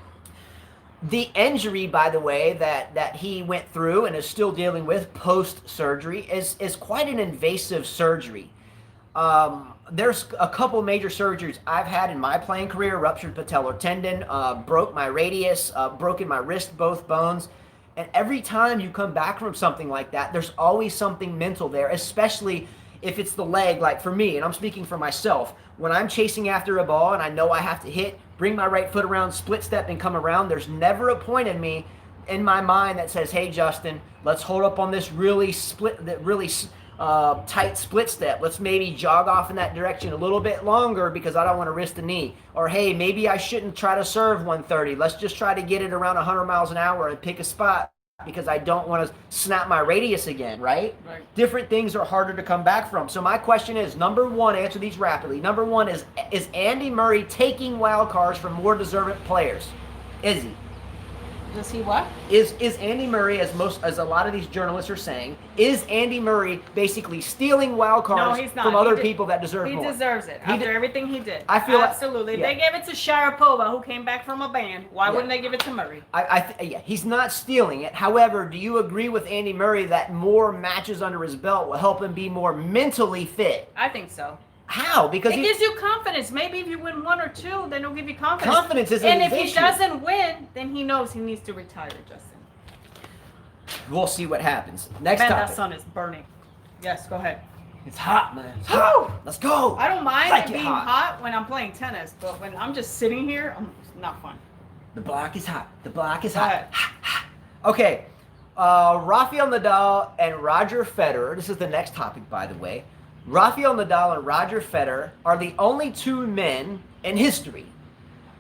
The injury, by the way, that he went through and is still dealing with post-surgery is quite an invasive surgery. There's a couple major surgeries I've had in my playing career: ruptured patellar tendon, broke my radius, broken my wrist, both bones. And every time you come back from something like that, there's always something mental there, especially if it's the leg, like for me, and I'm speaking for myself, when I'm chasing after a ball and I know I have to hit, bring my right foot around, split step, and come around, there's never a point in my mind that says, hey, Justin, let's hold up on this really tight split step. Let's maybe jog off in that direction a little bit longer because I don't want to risk the knee. Or, hey, maybe I shouldn't try to serve 130. Let's just try to get it around 100 miles an hour and pick a spot because I don't want to snap my radius again, right? Different things are harder to come back from. So my question is, number one, answer these rapidly. Number one is Andy Murray taking wild cards from more deserving players? Is he? Does he what? Is Andy Murray, as a lot of these journalists are saying, is Andy Murray basically stealing wild cards from other people that deserve more? He deserves it after everything he did. I feel absolutely. They gave it to Sharapova, who came back from a ban. Why wouldn't they give it to Murray? Yeah, he's not stealing it. However, do you agree with Andy Murray that more matches under his belt will help him be more mentally fit? I think so. How? Because it gives you confidence. Maybe if you win one or two, then it'll give you confidence. Confidence is and if he doesn't win, then he knows he needs to retire, Justin. We'll see what happens. Next topic. That sun is burning. Yes, go ahead. It's hot, man. It's hot. Let's go. I don't mind it being hot when I'm playing tennis, but when I'm just sitting here, it's not fun. The block is hot. The block is hot. Okay. Rafael Nadal and Roger Federer. This is the next topic, by the way. Rafael Nadal and Roger Federer are the only two men in history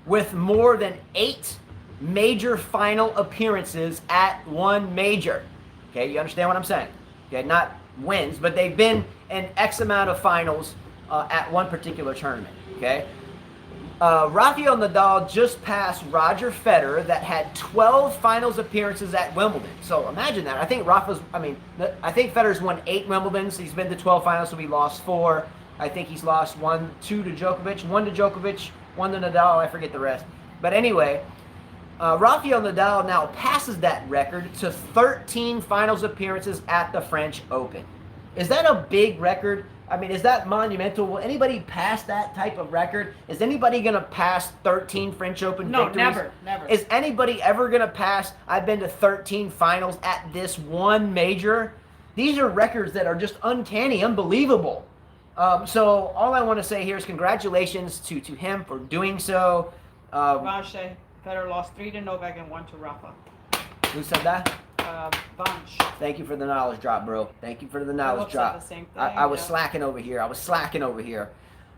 with more than 8 major final appearances at one major. Okay, you understand what I'm saying? Okay, not wins, but they've been in X amount of finals at one particular tournament. Okay, Rafael Nadal just passed Roger Federer that had 12 finals appearances at Wimbledon. So imagine that. I think Federer's won 8 Wimbledons. He's been to 12 finals, so he lost 4. I think he's lost 2 to Djokovic, 1 to Djokovic, 1 to Nadal. I forget the rest. But anyway, Rafael Nadal now passes that record to 13 finals appearances at the French Open. Is that a big record? I mean, is that monumental? Will anybody pass that type of record? Is anybody going to pass 13 French Open victories? No, never. Is anybody ever going to pass, I've been to 13 finals at this one major? These are records that are just uncanny, unbelievable. So all I want to say here is congratulations to him for doing so. Vanche, Federer lost 3 to Novak and 1 to Rafa. Who said that? Bunch. Thank you for the knowledge drop, bro. Thank you for the knowledge drop. The same thing, I was slacking over here.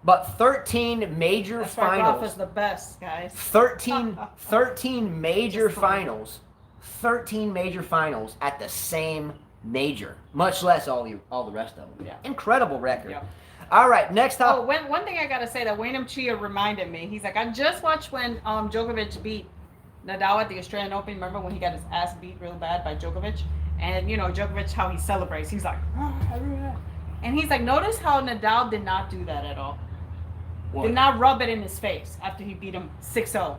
But 13 major That's finals. Why Rafa's the best, guys. 13 major finals. 13 major finals at the same major. Much less all the rest of them. Yeah. Incredible record. Yeah. All right, next up. Oh, one thing I gotta say that William Chia reminded me. He's like, I just watched when Djokovic beat Nadal at the Australian Open. Remember when he got his ass beat real bad by Djokovic? And you know, Djokovic, how he celebrates. He's like, and he's like, notice how Nadal did not do that at all. What? Did not rub it in his face after he beat him 6-0.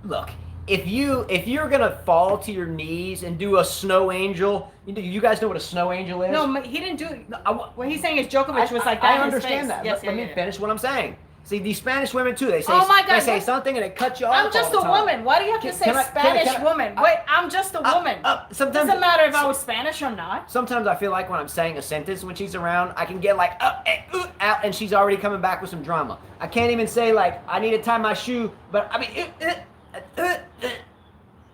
Look, if you're gonna fall to your knees and do a snow angel, you guys know what a snow angel is? No, he didn't do it. What he's saying is Djokovic was like that. I understand that. Yes, let me finish what I'm saying. See, these Spanish women too, they say, oh my God, they say something and they cut you off. I'm just a woman. Why do you have to say Spanish woman? Wait, I'm just a woman. Sometimes doesn't matter if I was Spanish or not. Sometimes I feel like when I'm saying a sentence when she's around, I can get like out, and she's already coming back with some drama. I can't even say like I need to tie my shoe, but I mean,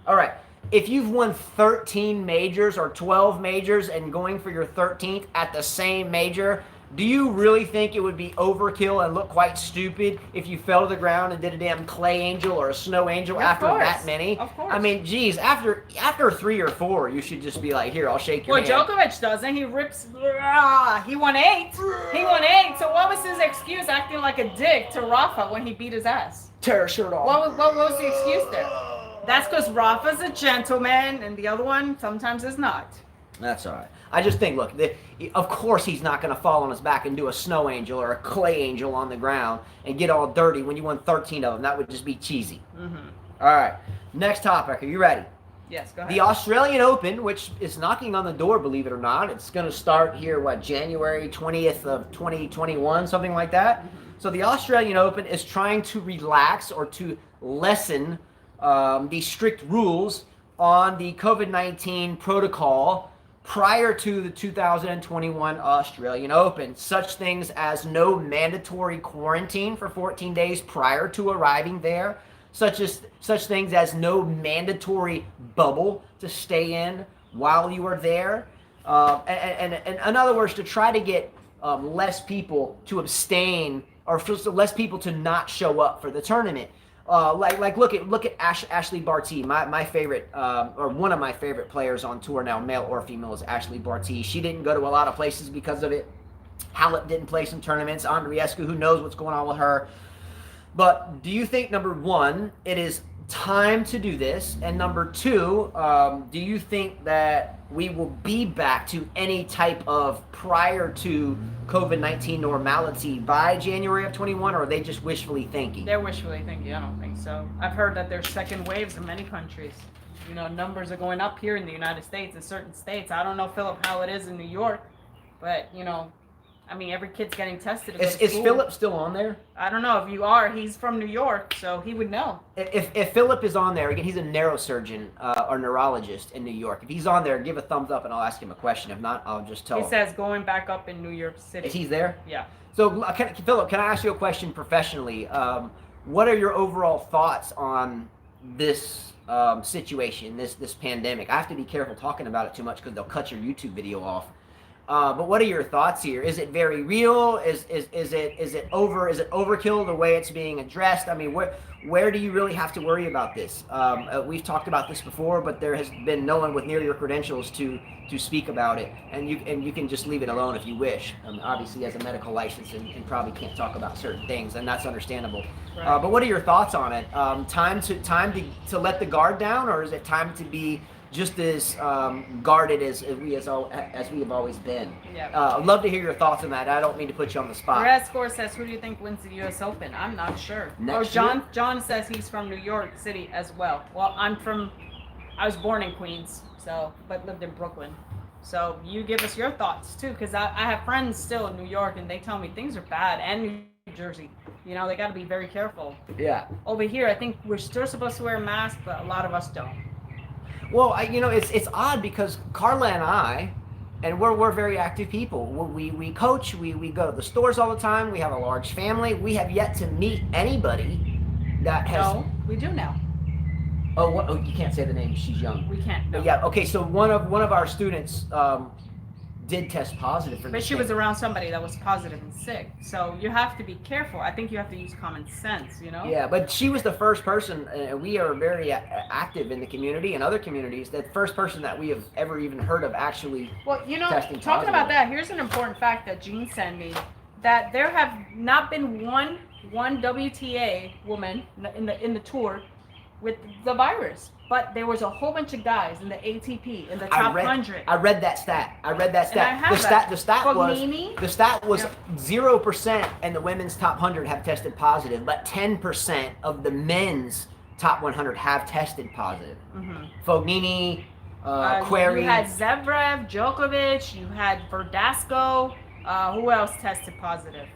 all right. If you've won 13 majors or 12 majors and going for your 13th at the same major, do you really think it would be overkill and look quite stupid if you fell to the ground and did a damn clay angel or a snow angel after that many? Of course. I mean, geez, after 3 or 4, you should just be like, here, I'll shake your hand. Well, Djokovic doesn't. He rips. He won 8. He won 8. So what was his excuse acting like a dick to Rafa when he beat his ass? Tear her shirt off. What was the excuse there? That's because Rafa's a gentleman and the other one sometimes is not. That's all right. I just think, look, of course he's not going to fall on his back and do a snow angel or a clay angel on the ground and get all dirty when you won 13 of them. That would just be cheesy. Mm-hmm. All right. Next topic. Are you ready? Yes, go ahead. The Australian Open, which is knocking on the door, believe it or not. It's going to start here, January 20th of 2021, something like that. Mm-hmm. So the Australian Open is trying to relax or to lessen the strict rules on the COVID-19 protocol prior to the 2021 Australian Open. Such things as no mandatory quarantine for 14 days prior to arriving there, such things as no mandatory bubble to stay in while you are there, and in other words, to try to get less people to abstain, or less people to not show up for the tournament. Look at Ashley Barty, my favorite, or one of my favorite players on tour now, male or female, is Ashley Barty. She didn't go to a lot of places because of it. Hallett didn't play some tournaments. Andreescu, who knows what's going on with her. But do you think, number one, it is time to do this? And number two, do you think that we will be back to any type of prior to COVID-19 normality by January of 21, or are they just wishfully thinking? They're wishfully thinking. I don't think so. I've heard that there's second waves in many countries. You know, numbers are going up here in the United States, in certain states. I don't know, Philip, how it is in New York, but, you know, I mean, every kid's getting tested. Is Philip still on there? I don't know. If you are, he's from New York, so he would know. If Philip is on there, again, he's a neurosurgeon or neurologist in New York. If he's on there, give a thumbs up and I'll ask him a question. If not, I'll just tell him. He says going back up in New York City. Is he there? Yeah. So, Philip, can I ask you a question professionally? What are your overall thoughts on this situation, this pandemic? I have to be careful talking about it too much because they'll cut your YouTube video off. But what are your thoughts here? Is it very real? Is it overkill the way it's being addressed? I mean, where do you really have to worry about this? We've talked about this before, but there has been no one with near your credentials to speak about it, and you can just leave it alone if you wish. Obviously, he has a medical license and probably can't talk about certain things, and that's understandable. Right. But what are your thoughts on it? Time to let the guard down, or is it time to be just as guarded as we have always been? Yeah. I'd love to hear your thoughts on that. I don't mean to put you on the spot. Red Score says, who do you think wins the U.S. Open? I'm not sure. John says he's from New York City as well. Well, I was born in Queens, but lived in Brooklyn. So you give us your thoughts too, because I have friends still in New York and they tell me things are bad, and New Jersey. You know, they got to be very careful. Yeah. Over here, I think we're still supposed to wear a mask, but a lot of us don't. Well, it's odd because Carla and I, and we're very active people. We coach, we go to the stores all the time. We have a large family. We have yet to meet anybody that has. No, we do now. Oh, you can't say the name. She's young. We can't. No. Yeah. Okay. So one of our students did test positive for this. But she was around somebody that was positive and sick. So you have to be careful. I think you have to use common sense, you know? Yeah, but she was the first person, and we are very active in the community and other communities, the first person that we have ever even heard of actually testing positive. Talking about that, here's an important fact that Jean sent me, that there have not been one WTA woman in the tour with the virus. But there was a whole bunch of guys in the ATP in the top 100. I read that stat. The stat was 0% and the women's top 100 have tested positive, but 10% of the men's top 100 have tested positive. Mm-hmm. Fognini, Querrey. You had Zverev, Djokovic, you had Verdasco. Who else tested positive?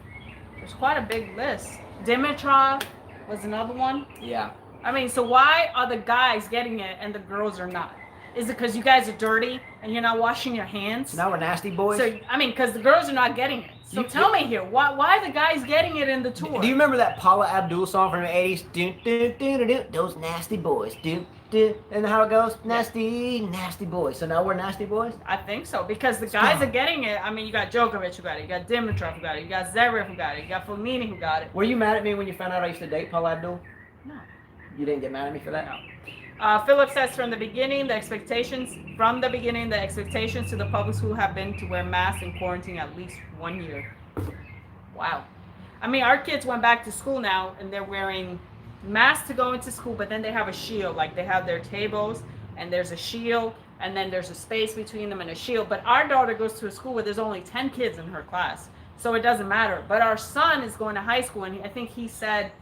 There's quite a big list. Dimitrov was another one. Yeah. I mean, so why are the guys getting it and the girls are not? Is it because you guys are dirty and you're not washing your hands? So now we're nasty boys? So, I mean, because the girls are not getting it. So tell me here, why are the guys getting it in the tour? Do you remember that Paula Abdul song from the 80s? Do, do, do, do, do, those nasty boys. Do, do. And how it goes? Nasty, nasty boys. So now we're nasty boys? I think so, because the guys are getting it. I mean, you got Djokovic who got it. You got Dimitrov who got it. You got Zverev who got it. You got Fognini who got it. Were you mad at me when you found out I used to date Paula Abdul? No. You didn't get mad at me for that? No. Philip says from the beginning, the expectations to the public school have been to wear masks and quarantine at least 1 year. Wow. I mean, our kids went back to school now and they're wearing masks to go into school, but then they have a shield. Like they have their tables and there's a shield and then there's a space between them and a shield. But our daughter goes to a school where there's only 10 kids in her class. So it doesn't matter. But our son is going to high school and I think he said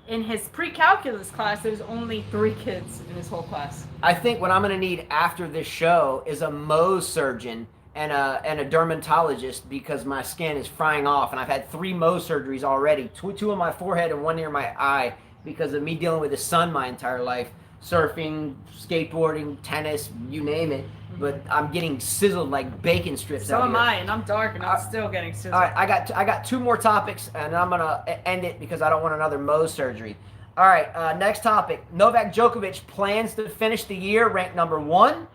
in his pre-calculus class, there's only 3 kids in his whole class. I think what I'm going to need after this show is a Mohs surgeon and a dermatologist because my skin is frying off. And I've had 3 Mohs surgeries already, 2 on my forehead and 1 near my eye because of me dealing with the sun my entire life. Surfing, skateboarding, tennis, you name it. but I'm getting sizzled like bacon strips. So out am here. I, and I'm dark, and I'm still getting sizzled. All right, I got two more topics, and I'm gonna end it because I don't want another Mohs surgery. All right, next topic. Novak Djokovic plans to finish the year ranked number 1.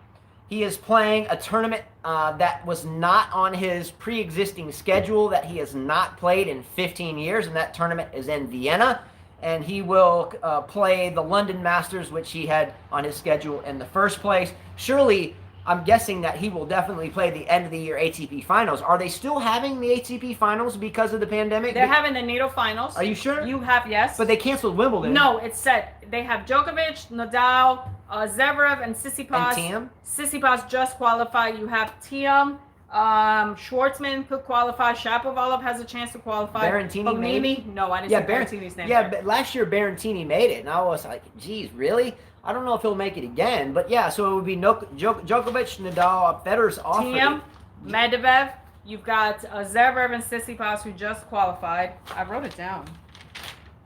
He is playing a tournament that was not on his pre-existing schedule, that he has not played in 15 years, and that tournament is in Vienna. And he will play the London Masters, which he had on his schedule in the first place. Surely, I'm guessing that he will definitely play the end of the year ATP Finals. Are they still having the ATP Finals because of the pandemic? They're having the NATO Finals. Are you sure? You have, yes. But they canceled Wimbledon. No, it's set. They have Djokovic, Nadal, Zverev, and Tsitsipas. And Thiem? Tsitsipas just qualified. You have Thiem. Schwartzman could qualify. Shapovalov has a chance to qualify. Berrettini maybe? No, I didn't see Berrettini's name. Yeah, but last year Berrettini made it, and I was like, geez, really? I don't know if he'll make it again. But yeah, so it would be Djokovic, Nadal, Federer's off. Thiem, Medvedev. You've got Zverev and Tsitsipas who just qualified. I wrote it down.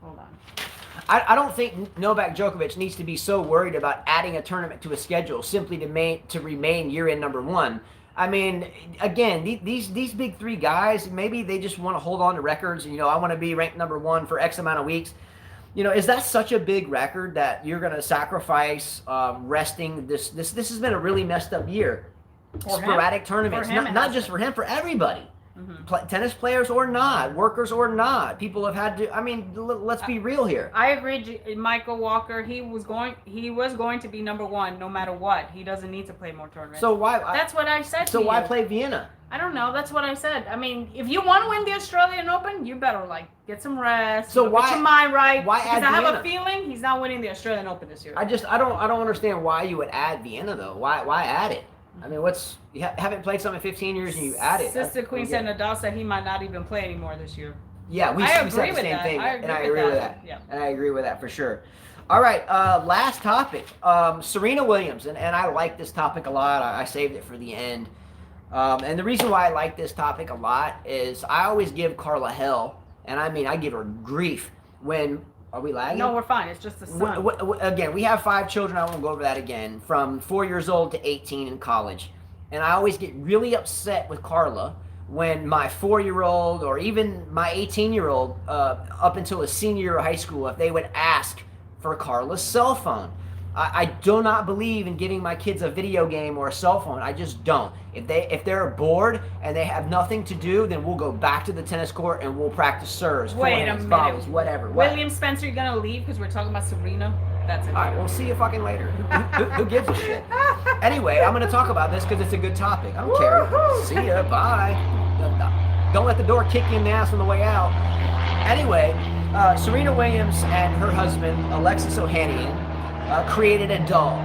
Hold on. I don't think Novak Djokovic needs to be so worried about adding a tournament to a schedule simply to remain year-end number 1. I mean, again, these big 3 guys, maybe they just want to hold on to records. You know, I want to be ranked number 1 for X amount of weeks. You know, is that such a big record that you're going to sacrifice resting? This has been a really messed up year. Sporadic tournaments, not just for him, for everybody. Mm-hmm. Tennis players or not, workers or not, people have had to. I mean, let's be real here. I agree, Michael Walker. He was going to be number 1 no matter what. He doesn't need to play more tournaments. So why? That's what I said. So why play Vienna? I don't know. That's what I said. I mean, if you want to win the Australian Open, you better get some rest. So why? Get your mind right. Why because add I have Vienna? a feeling he's not winning the Australian Open this year. I don't understand why you would add Vienna though. Why add it? I mean, you haven't played something in 15 years and you add it. Sister Queen said Nadal said he might not even play anymore this year. Yeah, we said the same thing, and I agree with that. Yeah. And I agree with that for sure. All right, last topic. Serena Williams, and I like this topic a lot. I saved it for the end. And the reason why I like this topic a lot is I always give Carla hell, and I mean I give her grief when. Are we lagging? No, we're fine. It's just the sun. Again, we have 5 children. I won't go over that again. From 4 years old to 18 in college. And I always get really upset with Carla when my 4-year-old or even my 18-year-old up until a senior year of high school, if they would ask for Carla's cell phone. I do not believe in giving my kids a video game or a cell phone. I just don't. If they're bored and they have nothing to do, then we'll go back to the tennis court and we'll practice serves, forehands, volleys, whatever. William Spencer, you're gonna leave because we're talking about Serena? That's it. All right, we'll see you fucking later. Who gives a shit? Anyway, I'm going to talk about this because it's a good topic. I don't care. See ya. Bye. Don't let the door kick you in the ass on the way out. Anyway, Serena Williams and her husband, Alexis Ohanian, created a doll.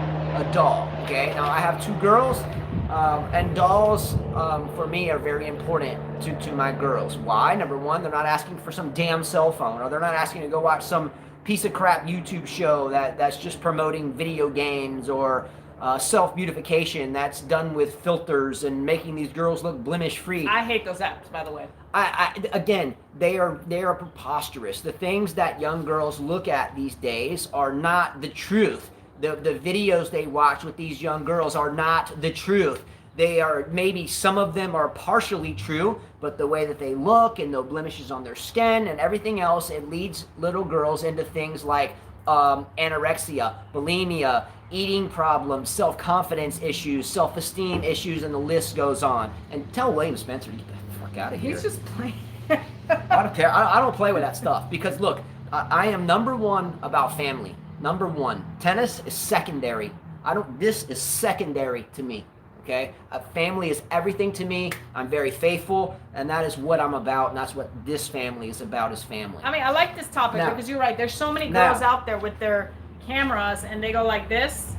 Okay? Now, I have 2 girls, and dolls, for me, are very important to my girls. Why? Number 1, they're not asking for some damn cell phone, or they're not asking to go watch some piece of crap YouTube show that's just promoting video games or self-beautification that's done with filters and making these girls look blemish-free. I hate those apps, by the way. Again, they are preposterous. The things that young girls look at these days are not the truth. The videos they watch with these young girls are not the truth. They are, maybe some of them are partially true, but the way that they look and the blemishes on their skin and everything else, it leads little girls into things like anorexia, bulimia, eating problems, self-confidence issues, self-esteem issues, and the list goes on. And tell William Spencer to get the fuck out of here. He's just playing. I don't care. I don't play with that stuff because, look, I am number 1 about family. Number 1. Tennis is secondary. This is secondary to me. Okay, family is everything to me. I'm very faithful, and that is what I'm about, and that's what this family is about, is family. I mean, I like this topic because you're right. There's so many girls out there with their cameras, and they go like this,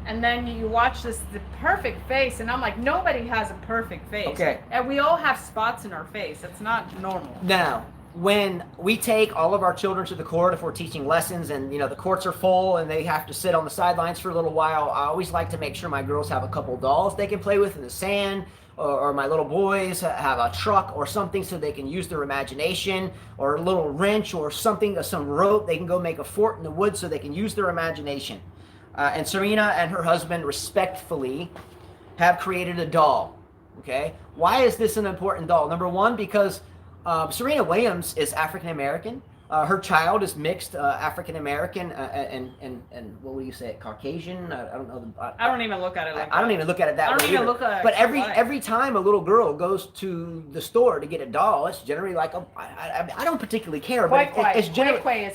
and then you watch the perfect face, and I'm like, nobody has a perfect face. Okay. And we all have spots in our face. It's not normal. Now, when we take all of our children to the court, if we're teaching lessons and the courts are full and they have to sit on the sidelines for a little while, I always like to make sure my girls have a couple dolls they can play with in the sand, or my little boys have a truck or something so they can use their imagination, or a little wrench or something, some rope. They can go make a fort in the woods so they can use their imagination. And Serena and her husband respectfully have created a doll. Okay, why is this an important doll? Number one, because Serena Williams is African American. Her child is mixed African American and what would you say, Caucasian? I don't know. I don't even look at it like that. I don't even look at it that way. I don't even either. look at it. But every time a little girl goes to the store to get a doll, it's generally like I don't particularly care, but it's generally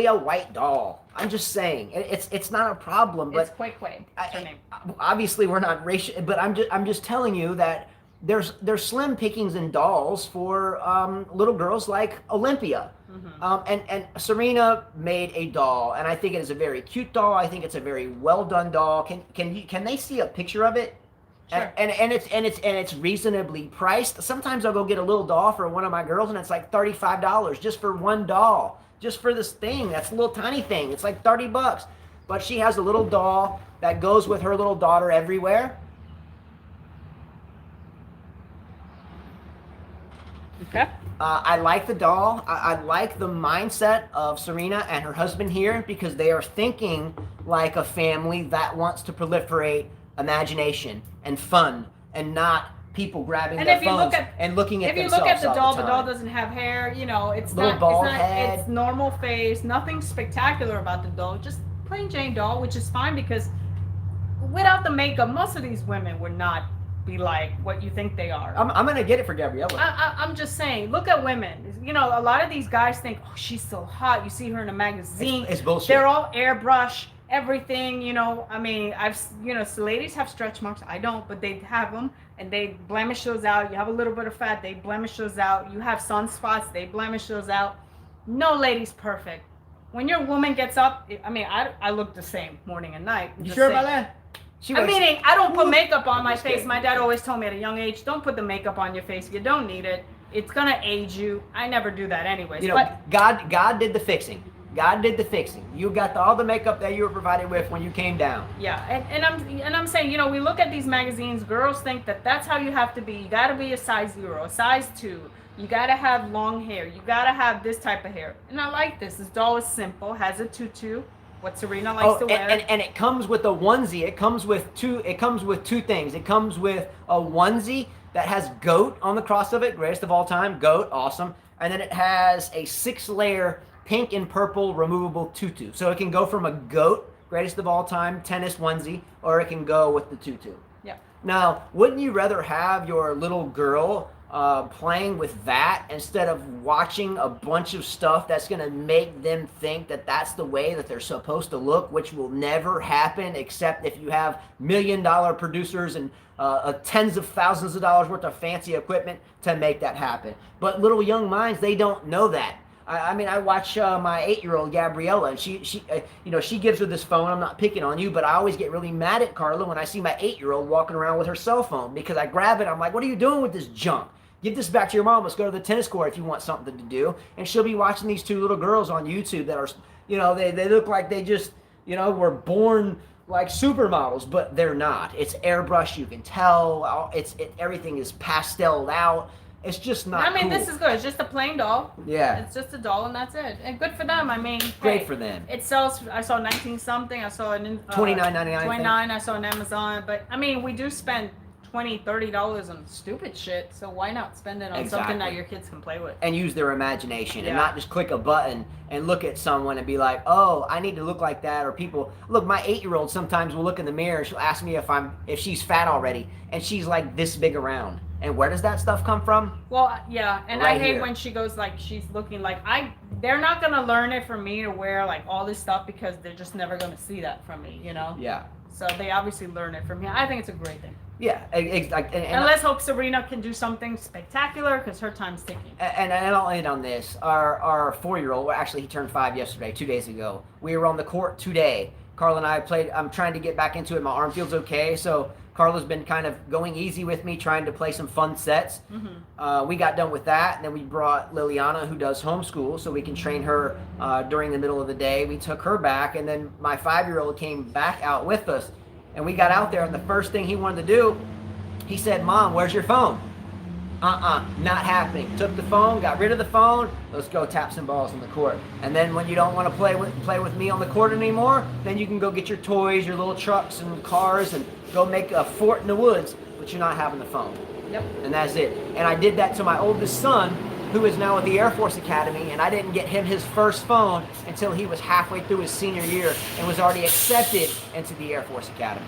a white doll. I'm just saying it's not a problem. But it's Querrey. That's her name. Obviously, we're not racial, but I'm just telling you that. There's slim pickings in dolls for little girls like Olympia. And Serena made a doll, and I think it is a very cute doll. I think it's a very well done doll. Can they see a picture of it? Sure. And it's reasonably priced. Sometimes I'll go get a little doll for one of my girls, and it's like $35 just for one doll, just for this thing. That's a little tiny thing. It's like $30. But she has a little doll that goes with her little daughter everywhere. Okay. I like the doll. I like the mindset of Serena and her husband here because they are thinking like a family that wants to proliferate imagination and fun and not people grabbing their phones and looking at themselves. If you look at the all doll doesn't have hair. You know, it's little not. bald It's not. head. It's normal face. Nothing spectacular about the doll. Just plain Jane doll, which is fine because without the makeup, most of these women would not be like what you think they are. I'm gonna get it for Gabriella. I'm just saying, look at women. You know, a lot of these guys think, oh, she's so hot. You see her in a magazine. It's bullshit. They're all airbrush, everything. You know, I mean, so ladies have stretch marks. I don't, but they have them, and they blemish those out. You have a little bit of fat, they blemish those out. You have sunspots, they blemish those out. No lady's perfect. When your woman gets up, I mean, I look the same morning and night. You sure about that? Meaning, I don't put makeup on my face. My dad always told me at a young age, don't put the makeup on your face. You don't need it. It's going to age you. I never do that anyways. You know, God did the fixing. God did the fixing. You got all the makeup that you were provided with when you came down. Yeah, and I'm saying, you know, we look at these magazines. Girls think that that's how you have to be. You got to be a size 0, a size 2. You got to have long hair. You got to have this type of hair. And I like this. This doll is simple, has a tutu. What Serena likes to wear. And it comes with a onesie. It comes with two things. It comes with a onesie that has GOAT on the cross of it, greatest of all time, GOAT, awesome. And then it has a 6-layer pink and purple removable tutu. So it can go from a GOAT, greatest of all time, tennis onesie, or it can go with the tutu. Yeah. Now, wouldn't you rather have your little girl playing with that instead of watching a bunch of stuff that's going to make them think that that's the way that they're supposed to look, which will never happen except if you have $1 million producers and tens of thousands of dollars worth of fancy equipment to make that happen. But little young minds, they don't know that. I mean, I watch my 8-year-old Gabriella, and she gives her this phone. I'm not picking on you, but I always get really mad at Carla when I see my 8-year-old walking around with her cell phone because I grab it. I'm like, what are you doing with this junk? Give this back to your mom. Let's go to the tennis court if you want something to do. And she'll be watching these 2 little girls on YouTube that are, you know, they look like they just, you know, were born like supermodels, but they're not. It's airbrush. You can tell. Everything is pasteled out. It's just not I mean, cool. This is good. It's just a plain doll. Yeah. It's just a doll, and that's it. And good for them. I mean, great for them. It sells. I saw 19 something. I saw it in $29.99. 29. I saw on Amazon. But I mean, we do spend $20, $30 on stupid shit. So why not spend it on something that your kids can play with and use their imagination and not just click a button and look at someone and be like, oh, I need to look like that. Or people look. My 8-year-old sometimes will look in the mirror and she'll ask me if she's fat already, and she's like this big around. And where does that stuff come from? Well, yeah, and right I hate here. when she goes like she's looking like they're not gonna learn it from me to wear like all this stuff because they're just never gonna see that from me, you know? Yeah. So they obviously learn it from me. I think it's a great thing. Yeah, and let's hope Serena can do something spectacular because her time's ticking. And I'll end on this. Our 4-year-old, well, actually he turned 5 yesterday, 2 days ago. We were on the court today. Carla and I played. I'm trying to get back into it. My arm feels okay, so Carla's been kind of going easy with me, trying to play some fun sets. Mm-hmm. We got done with that, and then we brought Liliana, who does homeschool, so we can train her during the middle of the day. We took her back, and then my 5-year-old came back out with us, and we got out there, and the first thing he wanted to do, he said, "Mom, where's your phone?" Not happening. Took the phone, got rid of the phone. Let's go tap some balls on the court. And then when you don't want to play with me on the court anymore, then you can go get your toys, your little trucks and cars, and go make a fort in the woods. But you're not having the phone. Yep. And that's it. And I did that to my oldest son, who is now at the Air Force Academy, and I didn't get him his first phone until he was halfway through his senior year and was already accepted into the Air Force Academy.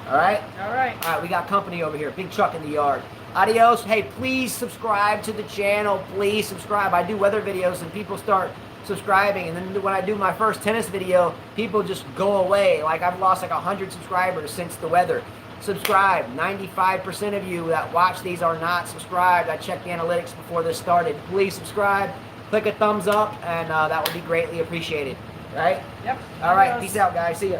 All right? All right. All right, we got company over here. Big truck in the yard. Adios. Hey, please subscribe to the channel. Please subscribe. I do weather videos, and people start subscribing, and then when I do my first tennis video, people just go away. Like, I've lost like 100 subscribers since the weather. Subscribe. 95% of you that watch these are not subscribed. I checked the analytics before this started. Please subscribe. Click a thumbs up, and that would be greatly appreciated. Right? Yep. All right. Peace out, guys. See ya.